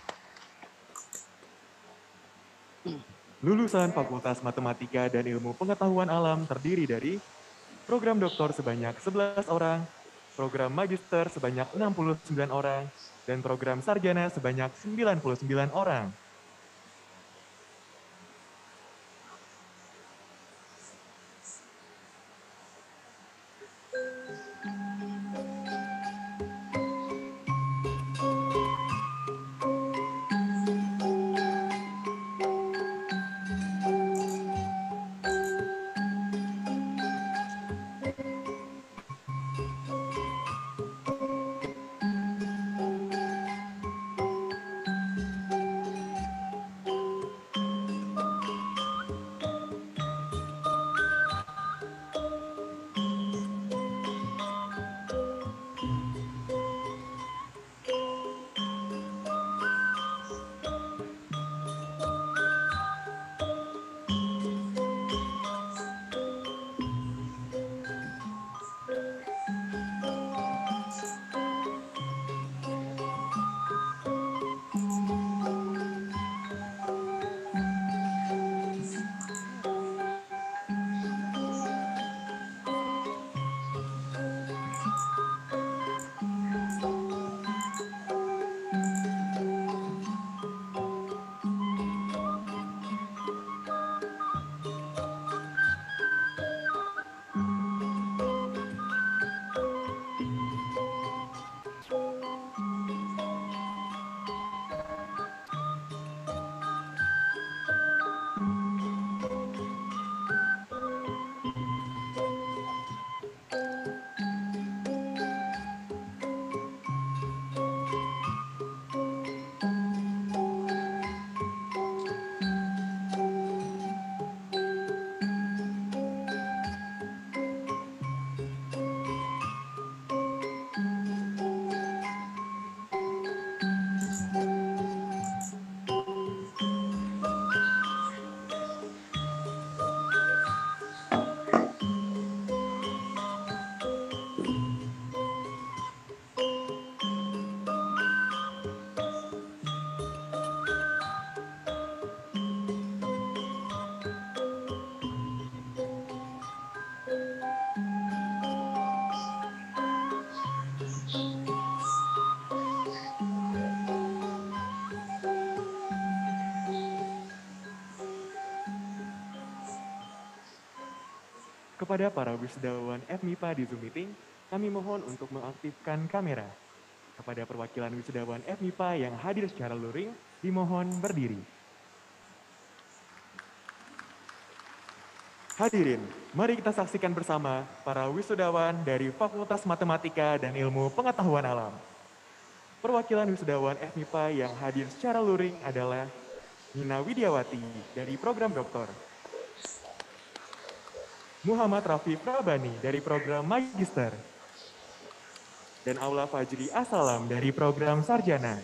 Lulusan Fakultas Matematika dan Ilmu Pengetahuan Alam terdiri dari program doktor sebanyak 11 orang, program magister sebanyak 69 orang, dan program sarjana sebanyak 99 orang. Kepada para wisudawan FMIPA di Zoom Meeting, kami mohon untuk mengaktifkan kamera. Kepada perwakilan wisudawan FMIPA yang hadir secara luring, dimohon berdiri. Hadirin, mari kita saksikan bersama para wisudawan dari Fakultas Matematika dan Ilmu Pengetahuan Alam. Perwakilan wisudawan FMIPA yang hadir secara luring adalah Nina Widiawati dari program doktor, Muhammad Rafi Prabani dari program magister, dan Aula Fajri Asalam dari program sarjana.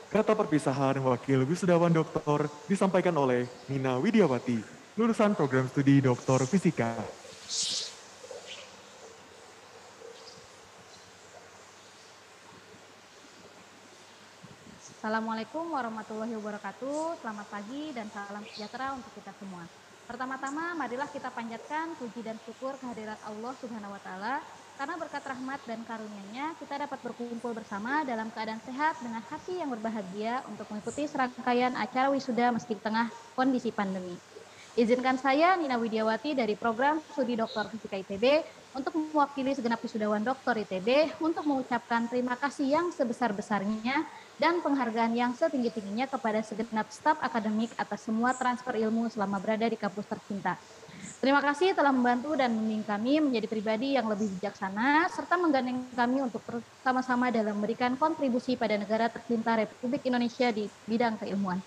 Kata perpisahan wakil wisudawan doktor disampaikan oleh Nina Widiawati, lulusan program studi Doktor Fisika. Assalamualaikum warahmatullahi wabarakatuh. Selamat pagi dan salam sejahtera untuk kita semua. Pertama-tama, marilah kita panjatkan puji dan syukur kehadirat Allah Subhanahu wa Ta'ala, karena berkat rahmat dan karunia-Nya kita dapat berkumpul bersama dalam keadaan sehat dengan hati yang berbahagia untuk mengikuti serangkaian acara wisuda meski di tengah kondisi pandemi. Izinkan saya, Nina Widiawati dari program studi Doktor Fisika ITB, untuk mewakili segenap wisudawan Doktor ITB untuk mengucapkan terima kasih yang sebesar-besarnya dan penghargaan yang setinggi-tingginya kepada segenap staf akademik atas semua transfer ilmu selama berada di kampus tercinta. Terima kasih telah membantu dan membimbing kami menjadi pribadi yang lebih bijaksana, serta menggandeng kami untuk bersama-sama dalam memberikan kontribusi pada negara tercinta Republik Indonesia di bidang keilmuan.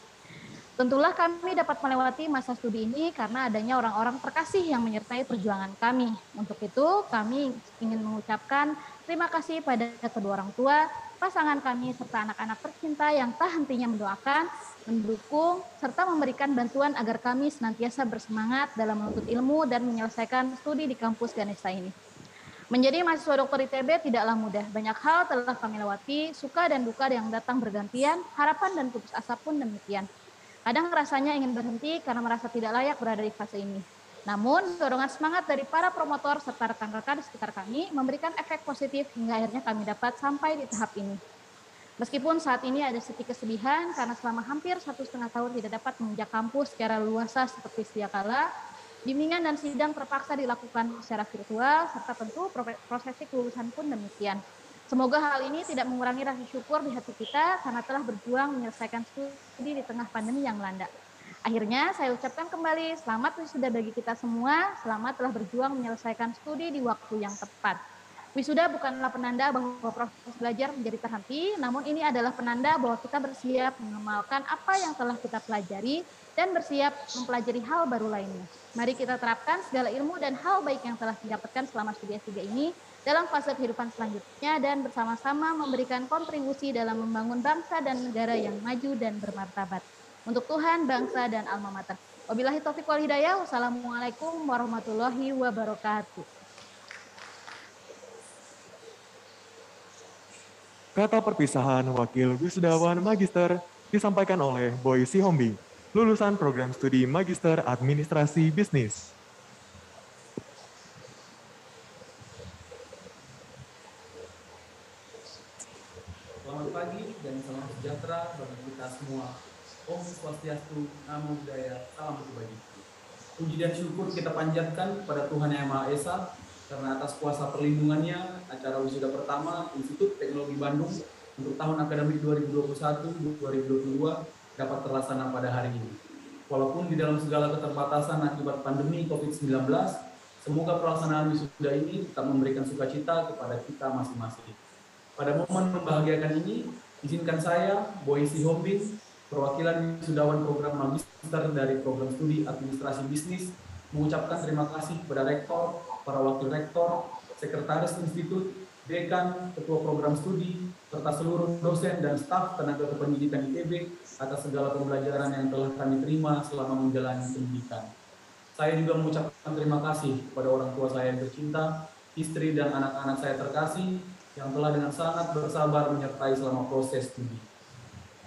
Tentulah kami dapat melewati masa studi ini karena adanya orang-orang terkasih yang menyertai perjuangan kami. Untuk itu, kami ingin mengucapkan terima kasih pada kedua orang tua, pasangan kami, serta anak-anak tercinta yang tak hentinya mendoakan, mendukung, serta memberikan bantuan agar kami senantiasa bersemangat dalam menuntut ilmu dan menyelesaikan studi di kampus Ganesha ini. Menjadi mahasiswa Doktor ITB tidaklah mudah. Banyak hal telah kami lewati, suka dan duka yang datang bergantian, harapan dan putus asa pun demikian. Kadang rasanya ingin berhenti karena merasa tidak layak berada di fase ini. Namun, dorongan semangat dari para promotor serta rekan-rekan di sekitar kami memberikan efek positif hingga akhirnya kami dapat sampai di tahap ini. Meskipun saat ini ada sedikit kesedihan karena selama hampir 1,5 tahun tidak dapat menginjak kampus secara luasa seperti sedia kala, bimbingan dan sidang terpaksa dilakukan secara virtual, serta tentu prosesi kelulusan pun demikian. Semoga hal ini tidak mengurangi rasa syukur di hati kita karena telah berjuang menyelesaikan studi di tengah pandemi yang melanda. Akhirnya saya ucapkan kembali selamat wisuda bagi kita semua, selamat telah berjuang menyelesaikan studi di waktu yang tepat. Wisuda bukanlah penanda bahwa proses belajar menjadi terhenti, namun ini adalah penanda bahwa kita bersiap mengamalkan apa yang telah kita pelajari dan bersiap mempelajari hal baru lainnya. Mari kita terapkan segala ilmu dan hal baik yang telah didapatkan selama studi S3 ini dalam fase kehidupan selanjutnya dan bersama-sama memberikan kontribusi dalam membangun bangsa dan negara yang maju dan bermartabat. Untuk Tuhan, bangsa, dan alma mater. Wabillahi taufiq wal hidayah. Wassalamualaikum warahmatullahi wabarakatuh. Kata perpisahan wakil wisudawan magister disampaikan oleh Boy Sihombi, lulusan program studi Magister Administrasi Bisnis. Selamat pagi dan salam sejahtera bagi kita semua. Om Swastiastu, Namo Buddhaya, salam kebajikan. Puji dan syukur kita panjatkan kepada Tuhan Yang Maha Esa karena atas kuasa perlindungannya acara wisuda pertama Institut Teknologi Bandung untuk tahun akademik 2021-2022 dapat terlaksana pada hari ini. Walaupun di dalam segala keterbatasan akibat pandemi COVID-19, semoga pelaksanaan wisuda ini tetap memberikan sukacita kepada kita masing-masing. Pada momen membahagiakan ini, izinkan saya, Boy Sihombing, perwakilan wisudawan program magister dari program studi administrasi bisnis, mengucapkan terima kasih kepada rektor, para wakil rektor, sekretaris institut, dekan, ketua program studi, serta seluruh dosen dan staf tenaga kependidikan ITB atas segala pembelajaran yang telah kami terima selama menjalani pendidikan. Saya juga mengucapkan terima kasih kepada orang tua saya yang tercinta, istri dan anak-anak saya terkasih, yang telah dengan sangat bersabar menyertai selama proses studi.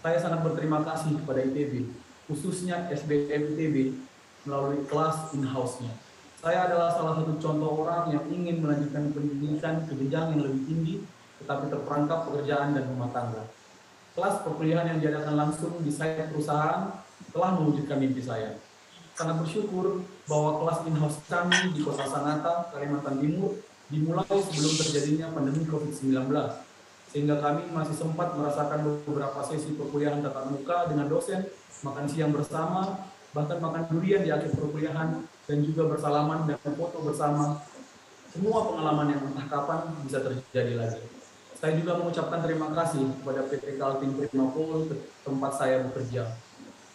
Saya sangat berterima kasih kepada ITB, khususnya SBM ITB, melalui kelas in-house-nya. Saya adalah salah satu contoh orang yang ingin melanjutkan pendidikan ke jenjang yang lebih tinggi, tetapi terperangkap pekerjaan dan rumah tangga. Kelas perkuliahan yang diadakan langsung di site perusahaan telah mewujudkan mimpi saya. Sangat bersyukur bahwa kelas in-house kami di Kota Sangatta, Kalimantan Timur, dimulai sebelum terjadinya pandemi COVID-19, sehingga kami masih sempat merasakan beberapa sesi perkuliahan tatap muka dengan dosen, makan siang bersama, bahkan makan durian di akhir perkuliahan, dan juga bersalaman dan foto bersama. Semua pengalaman yang entah kapan bisa terjadi lagi. Saya juga mengucapkan terima kasih kepada PT Kaltim Primapol tempat saya bekerja.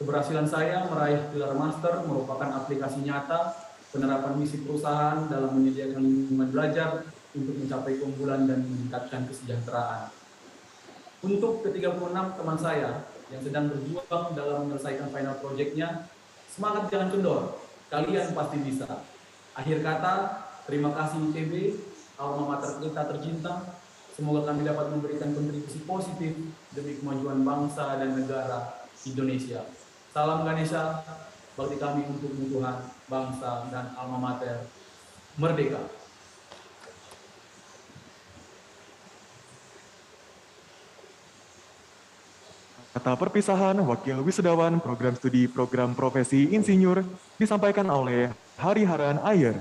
Keberhasilan saya meraih gelar master merupakan aplikasi nyata penerapan misi perusahaan dalam menyediakan lingkungan belajar untuk mencapai keunggulan dan meningkatkan kesejahteraan. Untuk ke-36 teman saya yang sedang berjuang dalam menyelesaikan final project-nya, semangat jangan kendor, kalian pasti bisa. Akhir kata, terima kasih ITB, alma mater kita tercinta. Semoga kami dapat memberikan kontribusi positif demi kemajuan bangsa dan negara Indonesia. Salam Ganesha, bakti kami untuk Tuhan, bangsa, dan alma mater. Merdeka! Kata perpisahan Wakil Wisudawan Program Studi Program Profesi Insinyur disampaikan oleh Hari Haran Ayer.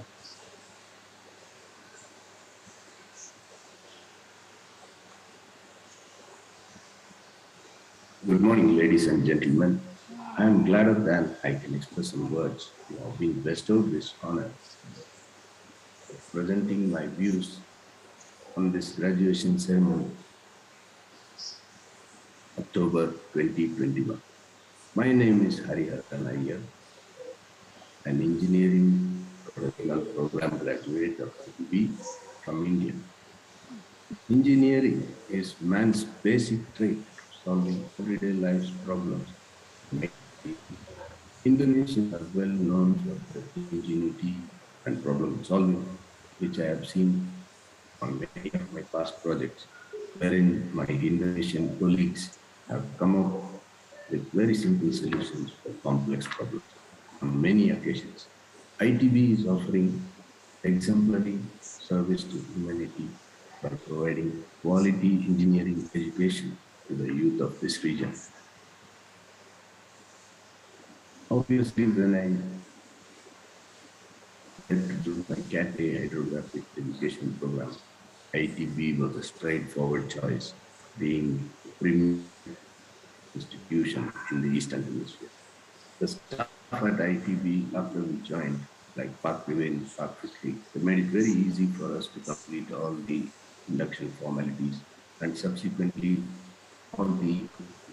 Good morning, ladies and gentlemen. I am glad that I can express some words of being bestowed this honor of presenting my views on this graduation ceremony, October 2021. My name is Hari Haran Ayer, an engineering professional program graduate of ITB from India. Engineering is man's basic trait, solving everyday life's problems. Indonesians are well known for their ingenuity and problem solving, which I have seen on many of my past projects, wherein my Indonesian colleagues have come up with very simple solutions for complex problems on many occasions. ITB is offering exemplary service to humanity by providing quality engineering education to the youth of this region. Obviously, when I had to do my CAT A hydrographic education program, ITB was a straightforward choice, being the premier institution in the Eastern Hemisphere. The staff at ITB, after we joined, like Park Vivin, Park Fikri, they made it very easy for us to complete all the induction formalities, and subsequently all the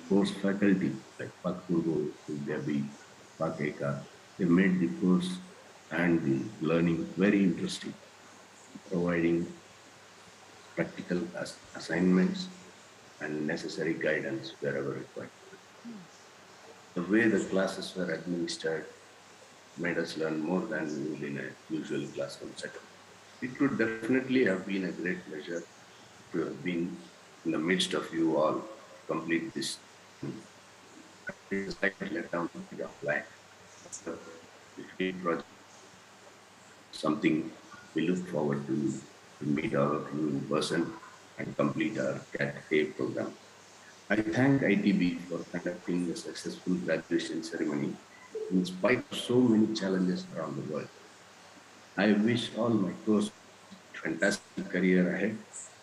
course faculty like Park Purvo, Debbie, Park Eka, they made the course and the learning very interesting, providing practical assignments and necessary guidance wherever required. The way the classes were administered made us learn more than we would in a usual classroom setup. It could definitely have been a great pleasure to have been in the midst of you all to complete this. It's like a letdown to apply. The project, something we look forward to meet all of you in person and complete our CAT A program. I thank ITB for conducting a successful graduation ceremony in spite of so many challenges around the world. I wish all my course a fantastic career ahead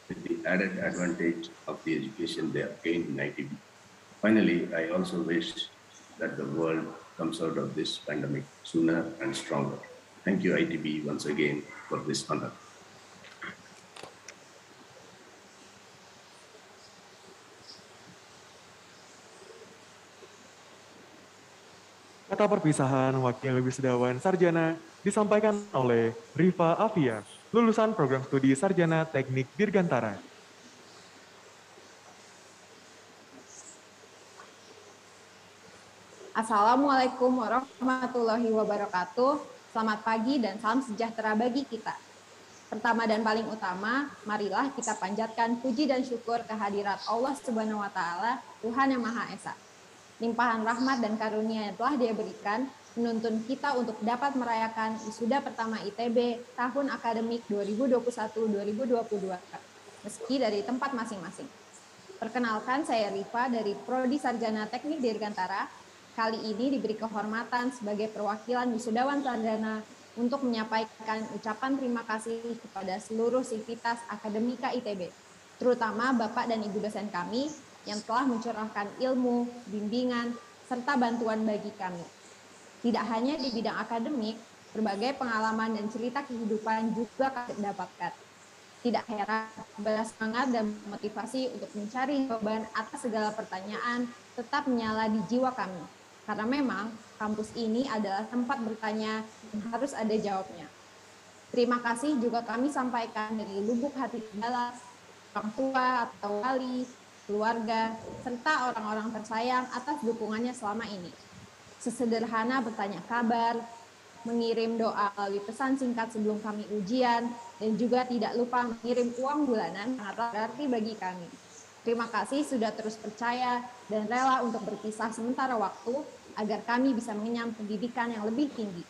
with the added advantage of the education they have gained in ITB. Finally, I also wish that the world comes out of this pandemic sooner and stronger. Thank you, ITB, once again for this honor. Kata perpisahan Wakil Wisudawan Sarjana disampaikan oleh Rifa Afia, lulusan program studi Sarjana Teknik Dirgantara. Assalamualaikum warahmatullahi wabarakatuh. Selamat pagi dan salam sejahtera bagi kita. Pertama dan paling utama, marilah kita panjatkan puji dan syukur kehadirat Allah Subhanahu wa taala, Tuhan yang Maha Esa. Limpahan rahmat dan karunia yang telah Dia berikan menuntun kita untuk dapat merayakan wisuda pertama ITB tahun akademik 2021-2022 meski dari tempat masing-masing. Perkenalkan, saya Rifa dari Prodi Sarjana Teknik Dirgantara. Kali ini diberi kehormatan sebagai perwakilan wisudawan sarjana untuk menyampaikan ucapan terima kasih kepada seluruh sivitas akademika ITB, terutama Bapak dan Ibu dosen kami yang telah mencurahkan ilmu, bimbingan, serta bantuan bagi kami. Tidak hanya di bidang akademik, berbagai pengalaman dan cerita kehidupan juga kami dapatkan. Tidak heran, semangat dan motivasi untuk mencari jawaban atas segala pertanyaan tetap menyala di jiwa kami. Karena memang kampus ini adalah tempat bertanya yang harus ada jawabnya. Terima kasih juga kami sampaikan dari lubuk hati dalam orang tua atau wali, keluarga, serta orang-orang tersayang atas dukungannya selama ini. Sesederhana bertanya kabar, mengirim doa melalui pesan singkat sebelum kami ujian, dan juga tidak lupa mengirim uang bulanan sangatlah berarti bagi kami. Terima kasih sudah terus percaya dan rela untuk berpisah sementara waktu agar kami bisa mengenyam pendidikan yang lebih tinggi.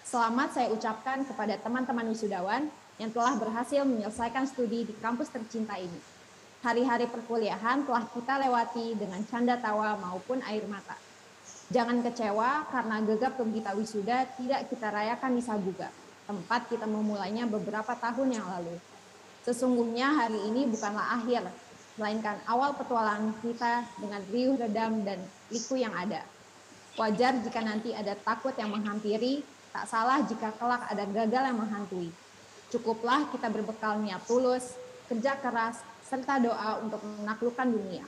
Selamat saya ucapkan kepada teman-teman wisudawan yang telah berhasil menyelesaikan studi di kampus tercinta ini. Hari-hari perkuliahan telah kita lewati dengan canda tawa maupun air mata. Jangan kecewa karena gegap gempita wisuda tidak kita rayakan di Sabuga, tempat kita memulainya beberapa tahun yang lalu. Sesungguhnya hari ini bukanlah akhir, melainkan awal petualangan kita dengan riuh redam dan liku yang ada. Wajar jika nanti ada takut yang menghampiri, tak salah jika kelak ada gagal yang menghantui. Cukuplah kita berbekal niat tulus, kerja keras, serta doa untuk menaklukkan dunia.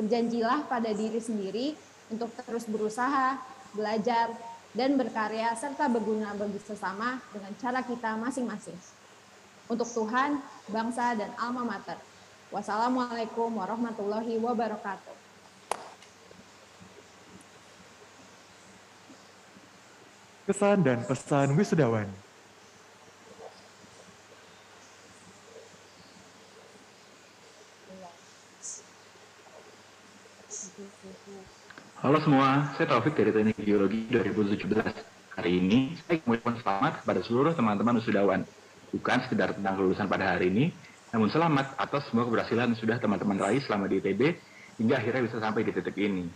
Berjanjilah pada diri sendiri untuk terus berusaha, belajar, dan berkarya serta berguna bagi sesama dengan cara kita masing-masing. Untuk Tuhan, bangsa, dan alma mater. Wassalamualaikum warahmatullahi wabarakatuh. Kesan dan pesan wisudawan. Halo semua, saya Taufik dari Teknik Geologi 2017. Hari ini saya mengucapkan selamat kepada seluruh teman-teman wisudawan. Bukan sekedar tentang kelulusan pada hari ini, namun selamat atas semua keberhasilan yang sudah teman-teman raih selama di ITB hingga akhirnya bisa sampai di titik ini.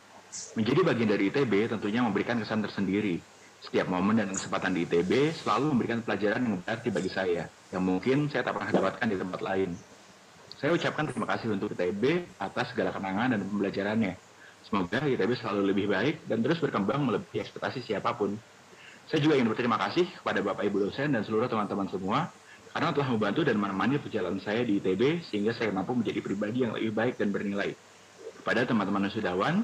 Menjadi bagian dari ITB tentunya memberikan kesan tersendiri. Setiap momen dan kesempatan di ITB selalu memberikan pelajaran yang berarti bagi saya, yang mungkin saya tak pernah dapatkan di tempat lain. Saya ucapkan terima kasih untuk ITB atas segala kenangan dan pembelajarannya. Semoga ITB selalu lebih baik dan terus berkembang melebihi ekspektasi siapapun. Saya juga ingin berterima kasih kepada Bapak Ibu dosen dan seluruh teman-teman semua karena telah membantu dan menemani perjalanan saya di ITB sehingga saya mampu menjadi pribadi yang lebih baik dan bernilai. Kepada teman-teman wisudawan,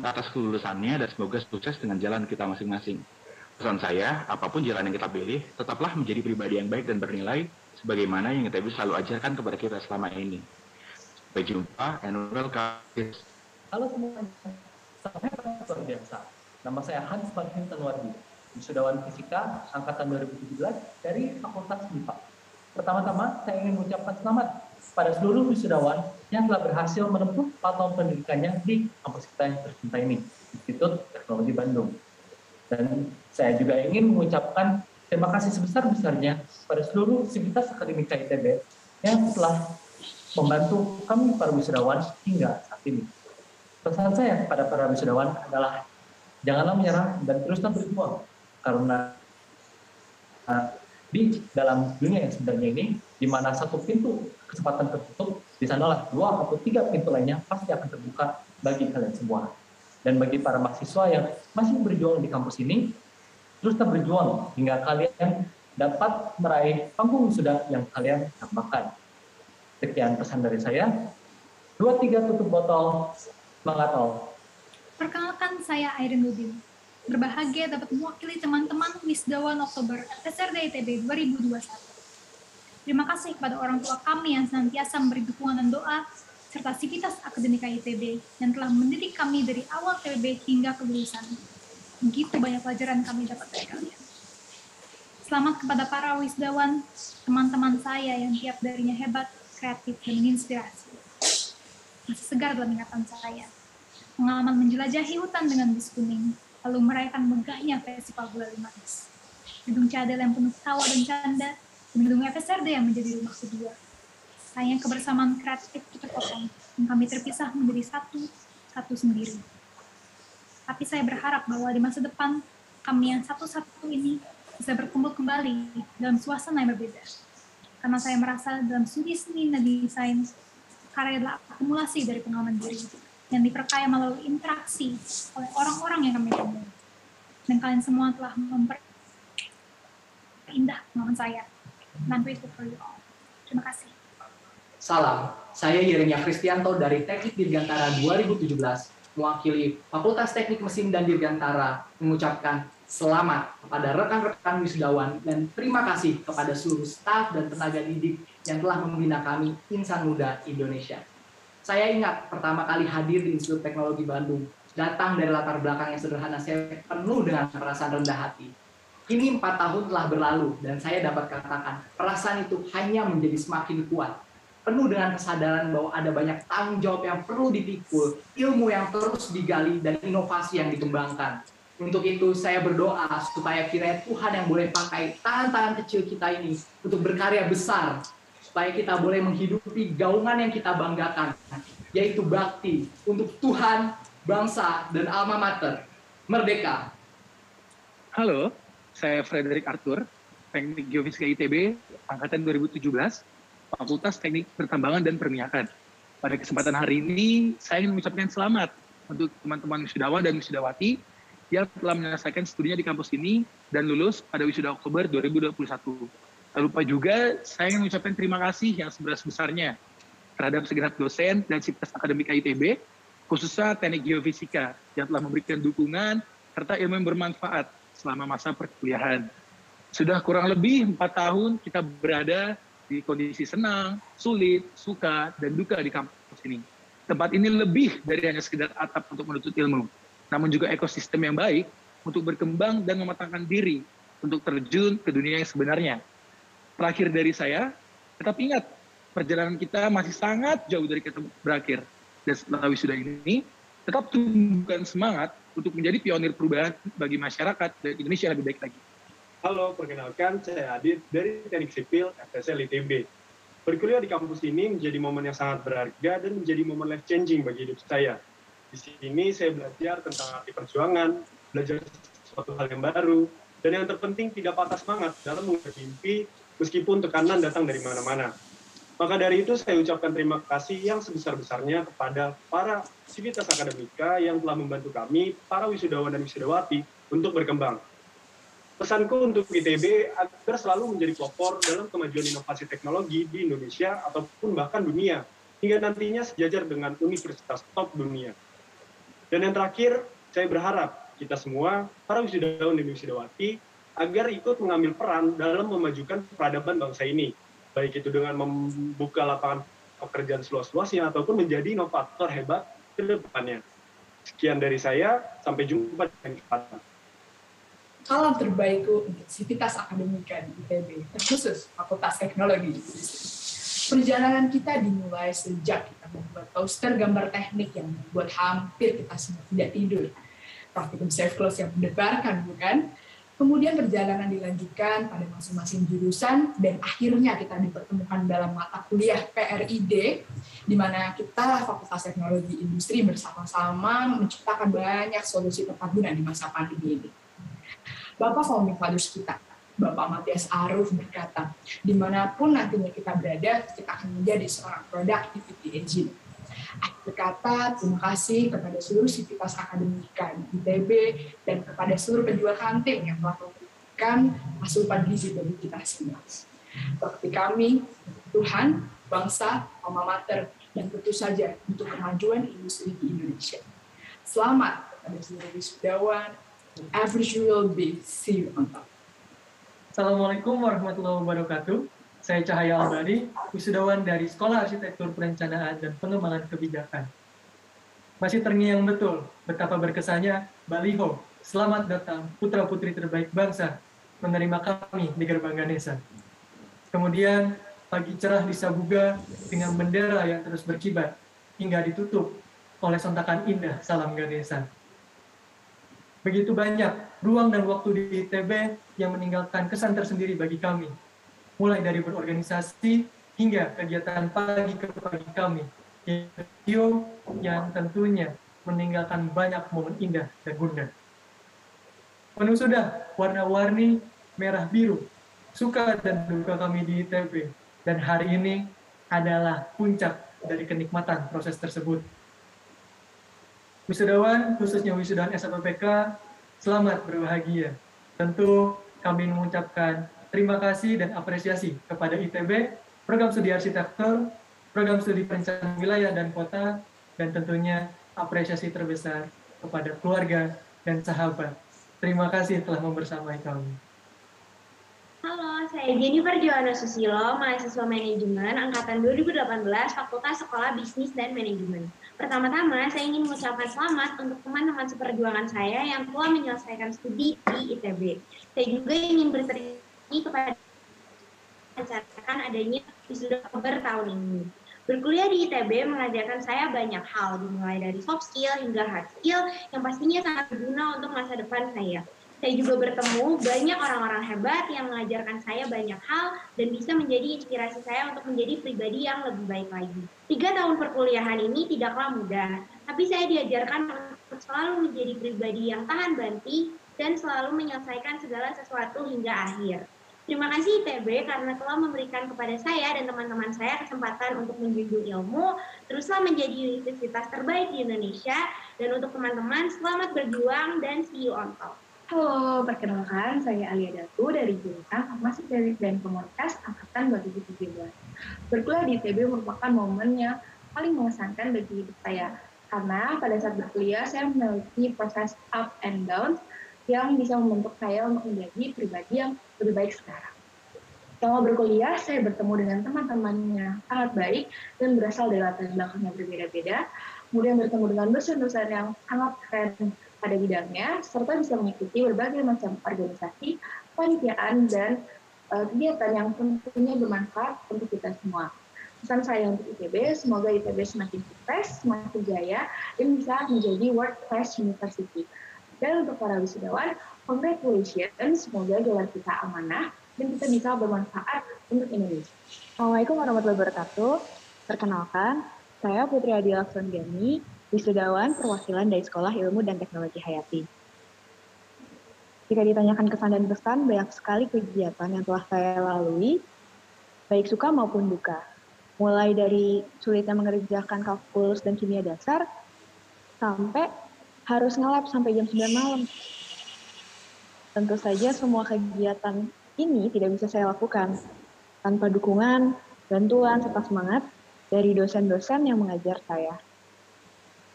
atas kelulusannya dan semoga sukses dengan jalan kita masing-masing. Pesan saya, apapun jalan yang kita pilih, tetaplah menjadi pribadi yang baik dan bernilai sebagaimana yang ITB selalu ajarkan kepada kita selama ini. Sampai jumpa and welcome. Halo semuanya, saya luar biasa. Nama saya Hans Martin Tanwardi, wisudawan Fisika Angkatan 2017 dari Fakultas MIPA. Pertama-tama, saya ingin mengucapkan selamat pada seluruh wisudawan yang telah berhasil menempuh 4 tahun pendidikannya di kampus kita yang tercinta ini, Institut Teknologi Bandung. Dan saya juga ingin mengucapkan terima kasih sebesar-besarnya pada seluruh sivitas akademika ITB yang telah membantu kami para wisudawan hingga saat ini. Pesan saya kepada para wisudawan adalah janganlah menyerah dan teruslah berjuang, karena di dalam dunia yang sebenarnya ini, di mana satu pintu kesempatan tertutup, di sanalah 2 atau 3 pintu lainnya pasti akan terbuka bagi kalian semua. Dan bagi para mahasiswa yang masih berjuang di kampus ini, teruslah berjuang hingga kalian dapat meraih panggung wisuda yang kalian dambakan. Sekian pesan dari saya. 2, 3 tutup botol. Semangat all. Perkenalkan, saya Airin Rubin. berbahagia dapat mewakili teman-teman Wisdawan Oktober FSRD ITB 2021. Terima kasih kepada orang tua kami yang senantiasa memberi dukungan dan doa, serta Sivitas Akademika ITB yang telah mendidik kami dari awal TBB hingga kelulusan. Begitu banyak pelajaran kami dapat dari kalian. Selamat kepada para wisdawan, teman-teman saya yang tiap darinya hebat, kreatif, dan menginspirasi. Masih segar dalam ingatan saya. Pengalaman menjelajahi hutan dengan bis kuning, lalu merayakan megahnya festival gula manis. Gedung cadel yang penuh tawa dan canda, dan gedung FSRD yang menjadi rumah kedua. Sayang kebersamaan kreatif terpotong, dan kami terpisah menjadi satu sendiri. Tapi saya berharap bahwa di masa depan, kami yang satu-satu ini bisa berkumpul kembali dalam suasana yang berbeda. Karena saya merasa dalam studi seni dan desain, karya adalah akumulasi dari pengalaman diri yang diperkaya melalui interaksi oleh orang-orang yang kami temui. Dan kalian semua telah memperindah pengalaman saya. And I'm grateful for you all. Terima kasih. Salam, saya Yeremia Kristianto dari Teknik Dirgantara 2017, mewakili Fakultas Teknik Mesin dan Dirgantara, mengucapkan selamat kepada rekan-rekan wisudawan dan terima kasih kepada seluruh staf dan tenaga didik yang telah membina kami Insan Muda Indonesia. Saya ingat pertama kali hadir di Institut Teknologi Bandung, datang dari latar belakang yang sederhana, saya penuh dengan perasaan rendah hati. Kini 4 tahun telah berlalu dan saya dapat katakan perasaan itu hanya menjadi semakin kuat. Penuh dengan kesadaran bahwa ada banyak tanggung jawab yang perlu dipikul, ilmu yang terus digali, dan inovasi yang dikembangkan. Untuk itu saya berdoa supaya kiranya Tuhan yang boleh pakai tangan-tangan kecil kita ini untuk berkarya besar, supaya kita boleh menghidupi gaungan yang kita banggakan, yaitu bakti untuk Tuhan, bangsa, dan alma mater. Merdeka. Halo, saya Frederick Arthur, Teknik Geofisika ITB, Angkatan 2017, Fakultas Teknik Pertambangan dan Perminyakan. Pada kesempatan hari ini, saya ingin mengucapkan selamat untuk teman-teman wisudawan dan wisudawati yang telah menyelesaikan studinya di kampus ini dan lulus pada wisuda Oktober 2021. Tak lupa juga, saya ingin mengucapkan terima kasih yang sebesar-besarnya terhadap segenap dosen dan Sivitas Akademika ITB, khususnya Teknik Geofisika, yang telah memberikan dukungan serta ilmu yang bermanfaat selama masa perkuliahan. Sudah kurang lebih 4 tahun kita berada di kondisi senang, sulit, suka, dan duka di kampus ini. Tempat ini lebih dari hanya sekedar atap untuk menuntut ilmu, namun juga ekosistem yang baik untuk berkembang dan mematangkan diri untuk terjun ke dunia yang sebenarnya. Terakhir dari saya, tetap ingat, perjalanan kita masih sangat jauh dari kata berakhir. Dan setelah wisuda ini, tetap tumbuhkan semangat untuk menjadi pionir perubahan bagi masyarakat dan Indonesia lebih baik lagi. Halo, perkenalkan saya Adit dari Teknik Sipil FSL ITB. Berkuliah di kampus ini menjadi momen yang sangat berharga dan menjadi momen life changing bagi hidup saya. Di sini saya belajar tentang arti perjuangan, belajar sesuatu hal yang baru, dan yang terpenting tidak patah semangat dalam menggapai mimpi meskipun tekanan datang dari mana-mana. Maka dari itu saya ucapkan terima kasih yang sebesar-besarnya kepada para Sivitas Akademika yang telah membantu kami, para wisudawan dan wisudawati, untuk berkembang. Pesanku untuk ITB agar selalu menjadi pelopor dalam kemajuan inovasi teknologi di Indonesia ataupun bahkan dunia, hingga nantinya sejajar dengan universitas top dunia. Dan yang terakhir, saya berharap kita semua, para wisudawan dan wisudawati, agar ikut mengambil peran dalam memajukan peradaban bangsa ini, baik itu dengan membuka lapangan pekerjaan seluas-luasnya ataupun menjadi inovator hebat ke depannya. Sekian dari saya, sampai jumpa di kesempatan. Salam terbaikku untuk Sivitas Akademika di ITB, terkhusus Fakultas Teknologi. Perjalanan kita dimulai sejak kita membuat poster gambar teknik yang membuat hampir kita semua tidak tidur. Praktikum safe close yang mendebarkan, bukan? Kemudian perjalanan dilanjutkan pada masing-masing jurusan, dan akhirnya kita dipertemukan dalam mata kuliah PRID, di mana kita Fakultas Teknologi Industri bersama-sama menciptakan banyak solusi tepat guna di masa pandemi ini. Bapak founding fathers kita, Bapak Matias Aruf berkata, dimanapun nantinya kita berada, kita akan menjadi seorang productivity engine. Akhir kata, terima kasih kepada seluruh Sivitas Akademika di ITB dan kepada seluruh penjual kantin yang telah memberikan asupan gizi bagi kita semua. Bakti kami, Tuhan, bangsa, alma mater, dan tentu saja untuk kemajuan industri di Indonesia. Selamat kepada seluruh wisudawan, Average will be see you on top. Assalamualaikum warahmatullahi wabarakatuh. Saya Cahaya Albari, wisudawan dari Sekolah Arsitektur Perencanaan dan Pengembangan Kebijakan. Masih terngiang betul betapa berkesannya baliho, selamat datang putra-putri terbaik bangsa, menerima kami di gerbang Ganesha. Kemudian pagi cerah di Sabuga dengan bendera yang terus berkibar hingga ditutup oleh sontakan indah salam Ganesha. Begitu banyak ruang dan waktu di ITB yang meninggalkan kesan tersendiri bagi kami, mulai dari berorganisasi hingga kegiatan pagi ke pagi kami, yang tentunya meninggalkan banyak momen indah dan gunda. Penuh sudah warna-warni merah biru, suka dan duka kami di ITB, dan hari ini adalah puncak dari kenikmatan proses tersebut. Wisudawan, khususnya wisudawan SAPPK, selamat berbahagia. Tentu kami mengucapkan terima kasih dan apresiasi kepada ITB, Program Studi Arsitektur, Program Studi Perencanaan Wilayah dan Kota, dan tentunya apresiasi terbesar kepada keluarga dan sahabat. Terima kasih telah membersamai kami. Halo, saya Jennifer Johanna Susilo, mahasiswa manajemen angkatan 2018 Fakultas Sekolah Bisnis dan Manajemen. Pertama-tama, saya ingin mengucapkan selamat untuk teman-teman seperjuangan saya yang telah menyelesaikan studi di ITB. Saya juga ingin berterima kasih kepada mencatatkan adanya wisuda Oktober tahun ini. Berkuliah di ITB mengajarkan saya banyak hal, dimulai dari soft skill hingga hard skill yang pastinya sangat berguna untuk masa depan saya. Saya juga bertemu banyak orang-orang hebat yang mengajarkan saya banyak hal dan bisa menjadi inspirasi saya untuk menjadi pribadi yang lebih baik lagi. 3 tahun perkuliahan ini tidaklah mudah, tapi saya diajarkan untuk selalu menjadi pribadi yang tahan banting dan selalu menyelesaikan segala sesuatu hingga akhir. Terima kasih ITB karena telah memberikan kepada saya dan teman-teman saya kesempatan untuk menjunjung ilmu, teruslah menjadi universitas terbaik di Indonesia, dan untuk teman-teman selamat berjuang dan see you on top. Halo, perkenalkan saya Alia Datu dari jurusan Farmasi Teknik dan Komunitas angkatan 2017. Berkuliah di ITB merupakan momen yang paling mengesankan bagi hidup saya, karena pada saat berkuliah saya memiliki proses up and down yang bisa membentuk saya untuk menjadi pribadi yang lebih baik sekarang. Selama berkuliah, saya bertemu dengan teman-teman yang sangat baik dan berasal dari latar belakang yang berbeda-beda, kemudian bertemu dengan dosen-dosen yang sangat keren pada bidangnya, serta bisa mengikuti berbagai macam organisasi, panitiaan, dan kegiatan yang tentunya bermanfaat untuk kita semua. Pesan saya untuk ITB, semoga ITB semakin sukses, semakin jaya, dan bisa menjadi world class university. Dan untuk para wisudawan, congratulations, semoga gelar kita amanah, dan kita bisa bermanfaat untuk Indonesia. Assalamualaikum warahmatullahi wabarakatuh. Perkenalkan, saya Putri Adila Songgani, wisudawan perwakilan dari Sekolah Ilmu dan Teknologi Hayati. Jika ditanyakan kesan dan pesan, banyak sekali kegiatan yang telah saya lalui, baik suka maupun duka. Mulai dari sulitnya mengerjakan kalkulus dan kimia dasar, sampai harus nge-lab sampai jam 9 malam. Tentu saja semua kegiatan ini tidak bisa saya lakukan tanpa dukungan, bantuan, serta semangat dari dosen-dosen yang mengajar saya.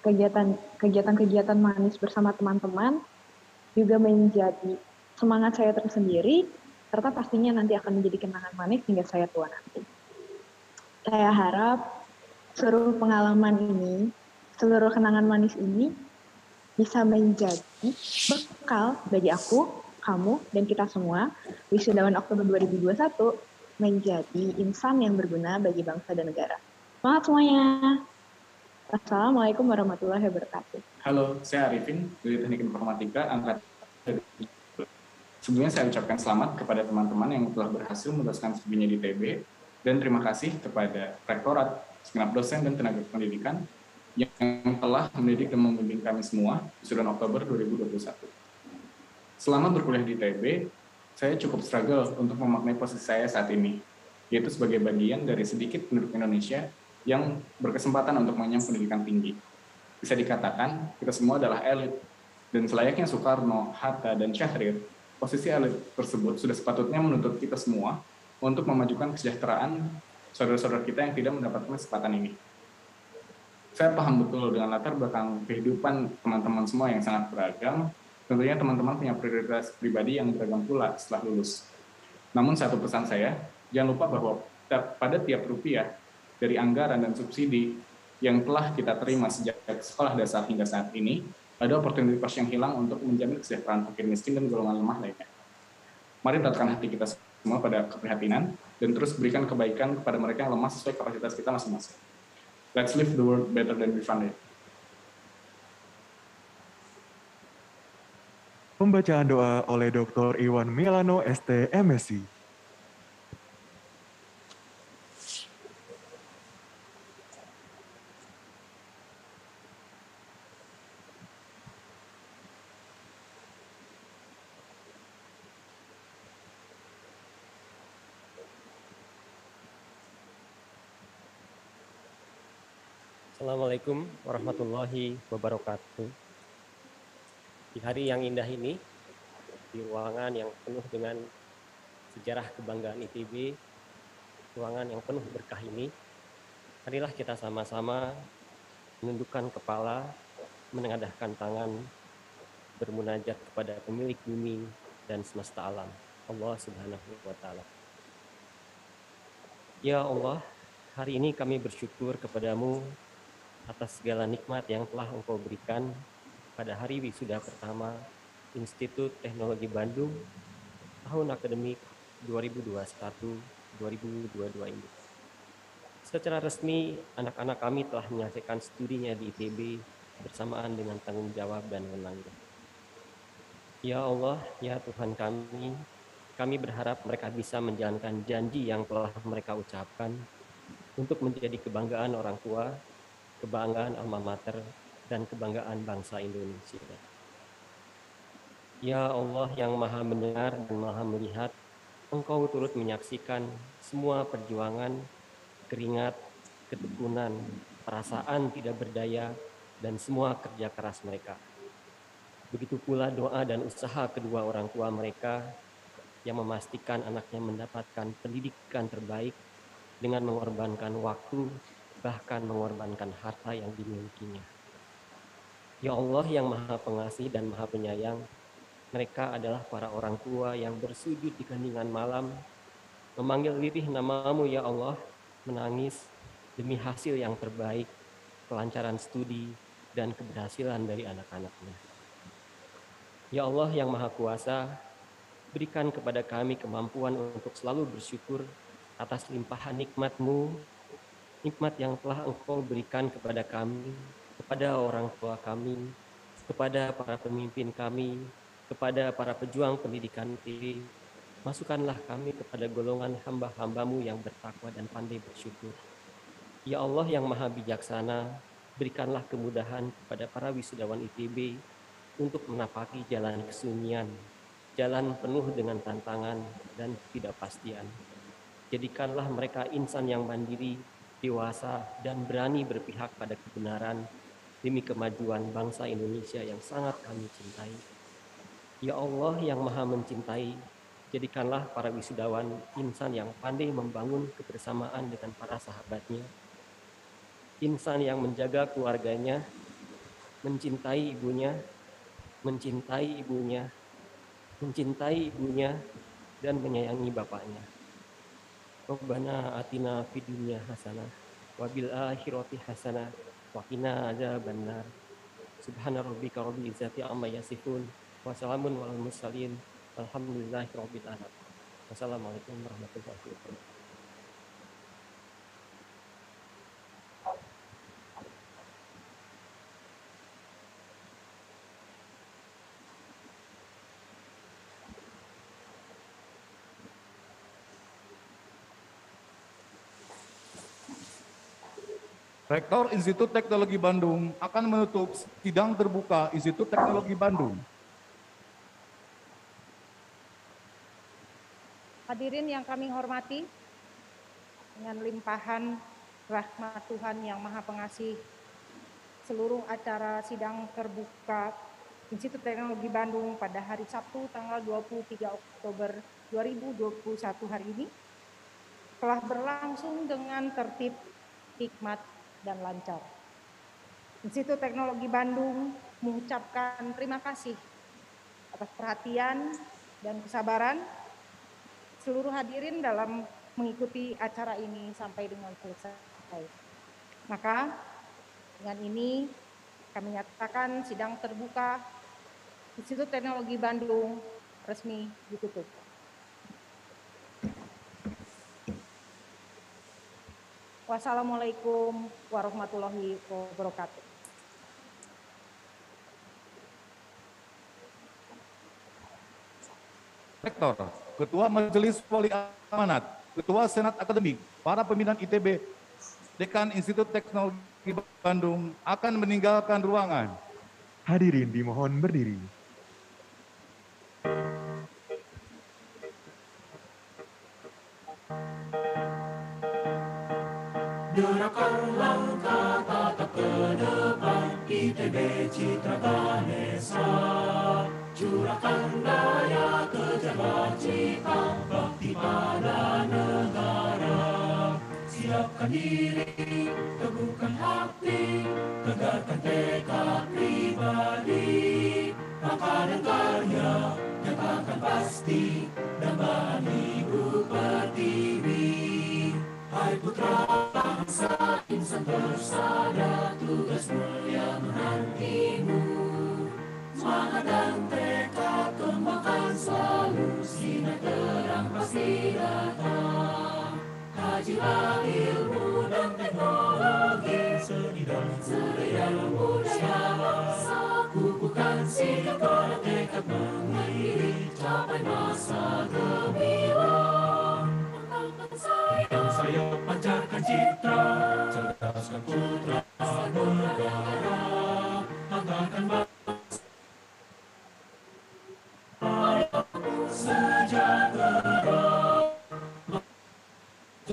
Kegiatan-kegiatan manis bersama teman-teman juga menjadi semangat saya tersendiri, serta pastinya nanti akan menjadi kenangan manis hingga saya tua nanti. Saya harap seluruh pengalaman ini, seluruh kenangan manis ini bisa menjadi bekal bagi aku, kamu, dan kita semua, wisudawan Oktober 2021, menjadi insan yang berguna bagi bangsa dan negara. Semangat semuanya! Assalamualaikum warahmatullahi wabarakatuh. Halo, saya Arifin dari Teknik Informatika angkatan. Sebelumnya saya ucapkan selamat kepada teman-teman yang telah berhasil meluluskan studinya di ITB, dan terima kasih kepada Rektorat, segenap dosen dan tenaga pendidikan yang telah mendidik dan membimbing kami semua wisudawan Oktober 2021. Selama berkuliah di ITB, saya cukup struggle untuk memaknai posisi saya saat ini, yaitu sebagai bagian dari sedikit penduduk Indonesia yang berkesempatan untuk mengenyam pendidikan tinggi. Bisa dikatakan, kita semua adalah elit, dan selayaknya Soekarno, Hatta, dan Syahrir, posisi elit tersebut sudah sepatutnya menuntut kita semua untuk memajukan kesejahteraan saudara-saudara kita yang tidak mendapatkan kesempatan ini. Saya paham betul dengan latar belakang kehidupan teman-teman semua yang sangat beragam, Tentunya teman-teman punya prioritas pribadi yang beragam pula setelah lulus. Namun satu pesan saya, jangan lupa bahwa pada tiap rupiah dari anggaran dan subsidi yang telah kita terima sejak sekolah dasar hingga saat ini, ada oportunitas yang hilang untuk menjamin kesejahteraan fakir miskin dan golongan lemah lainnya. Mari letakkan hati kita semua pada keprihatinan dan terus berikan kebaikan kepada mereka yang lemah sesuai kapasitas kita masing-masing. Let's live the world better than we found it. Pembacaan doa oleh Dr. Iwan Milano, ST, MSc. Assalamualaikum warahmatullahi wabarakatuh. Di hari yang indah ini, di ruangan yang penuh dengan sejarah kebanggaan ITB, ruangan yang penuh berkah ini, marilah kita sama-sama menundukkan kepala, menengadahkan tangan, bermunajat kepada pemilik bumi dan semesta alam, Allah Subhanahu wa Ta'ala. Ya Allah, hari ini kami bersyukur kepadamu atas segala nikmat yang telah Engkau berikan pada hari wisuda pertama Institut Teknologi Bandung tahun akademik 2021-2022 ini. Secara resmi, anak-anak kami telah menyelesaikan studinya di ITB bersamaan dengan tanggung jawab dan wewenangnya. Ya Allah, ya Tuhan kami berharap mereka bisa menjalankan janji yang telah mereka ucapkan untuk menjadi kebanggaan orang tua, kebanggaan alma mater, dan kebanggaan bangsa Indonesia. Ya Allah yang maha mendengar dan maha melihat, Engkau turut menyaksikan semua perjuangan, keringat, ketekunan, perasaan tidak berdaya, dan semua kerja keras mereka. Begitu pula doa dan usaha kedua orang tua mereka yang memastikan anaknya mendapatkan pendidikan terbaik dengan mengorbankan waktu, bahkan mengorbankan harta yang dimilikinya. Ya Allah yang maha pengasih dan maha penyayang, mereka adalah para orang tua yang bersujud di keheningan malam, memanggil lirih namamu ya Allah, menangis demi hasil yang terbaik, kelancaran studi, dan keberhasilan dari anak-anaknya. Ya Allah yang maha kuasa, berikan kepada kami kemampuan untuk selalu bersyukur atas limpahan nikmat-Mu, nikmat yang telah Engkau berikan kepada kami, kepada orang tua kami, kepada para pemimpin kami, kepada para pejuang pendidikan ITB. Masukkanlah kami kepada golongan hamba-hamba-Mu yang bertakwa dan pandai bersyukur. Ya Allah yang maha bijaksana, berikanlah kemudahan kepada para wisudawan ITB untuk menapaki jalan kesunyian, jalan penuh dengan tantangan dan ketidakpastian. Jadikanlah mereka insan yang mandiri, dewasa, dan berani berpihak pada kebenaran demi kemajuan bangsa Indonesia yang sangat kami cintai. Ya Allah yang maha mencintai, jadikanlah para wisudawan insan yang pandai membangun kebersamaan dengan para sahabatnya, insan yang menjaga keluarganya, mencintai ibunya, dan menyayangi bapaknya. Rabbana atina fid dunya hasanah wa bil akhirati hasanah wa qina adzabannar. Subhana rabbika rabbil izzati amma yasifun wa salamun alal mursalin walhamdulillahi rabbil alamin. Wassalamualaikum warahmatullahi wabarakatuh. Rektor Institut Teknologi Bandung akan menutup sidang terbuka Institut Teknologi Bandung. Hadirin yang kami hormati, dengan limpahan rahmat Tuhan yang Maha Pengasih, seluruh acara sidang terbuka Institut Teknologi Bandung pada hari Sabtu tanggal 23 Oktober 2021 hari ini telah berlangsung dengan tertib, hikmat, dan lancar. Institut Teknologi Bandung mengucapkan terima kasih atas perhatian dan kesabaran seluruh hadirin dalam mengikuti acara ini sampai dengan selesai. Maka dengan ini kami nyatakan sidang terbuka Institut Teknologi Bandung resmi ditutup. Wassalamualaikum warahmatullahi wabarakatuh. Rektor, Ketua Majelis Wali Amanat, Ketua Senat Akademik, para pimpinan ITB, Dekan Institut Teknologi Bandung akan meninggalkan ruangan. Hadirin dimohon berdiri. Gerakan langkah tatap ke depan, ITB Citra Ganesha. Curahkan daya kejar cita, bakti pada negara. Siapkan diri, teguhkan hati, tegarkan tekad pribadi. Langkah dan karya, nyatakan pasti, dambaan hidup pertiwi. Hai putra bangsa, insan bersada, tugas mulia menantimu. Semangat dan tekad kembangkan selalu, sinar terang pasti datang. Kajilah ilmu dan teknologi, seni dan budaya bangsa. Kukuhkan sikap dan tekad mengiring, capai masa gemilang. Dan saya pancarkan citra, cerdaskan putra negara. Anggarkan sejahtera,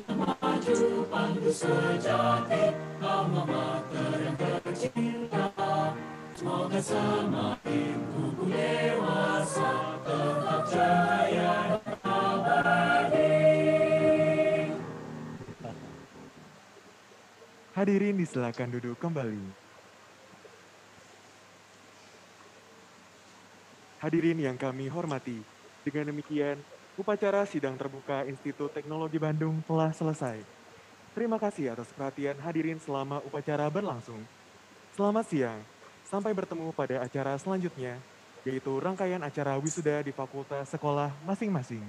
maju pandu sejati, alma mater yang tercinta. Semoga semakin tumbuh dewasa, tetap jaya dan abadi. Hadirin disilakan duduk kembali. Hadirin yang kami hormati, dengan demikian upacara sidang terbuka Institut Teknologi Bandung telah selesai. Terima kasih atas perhatian hadirin selama upacara berlangsung. Selamat siang, sampai bertemu pada acara selanjutnya, yaitu rangkaian acara wisuda di fakultas sekolah masing-masing.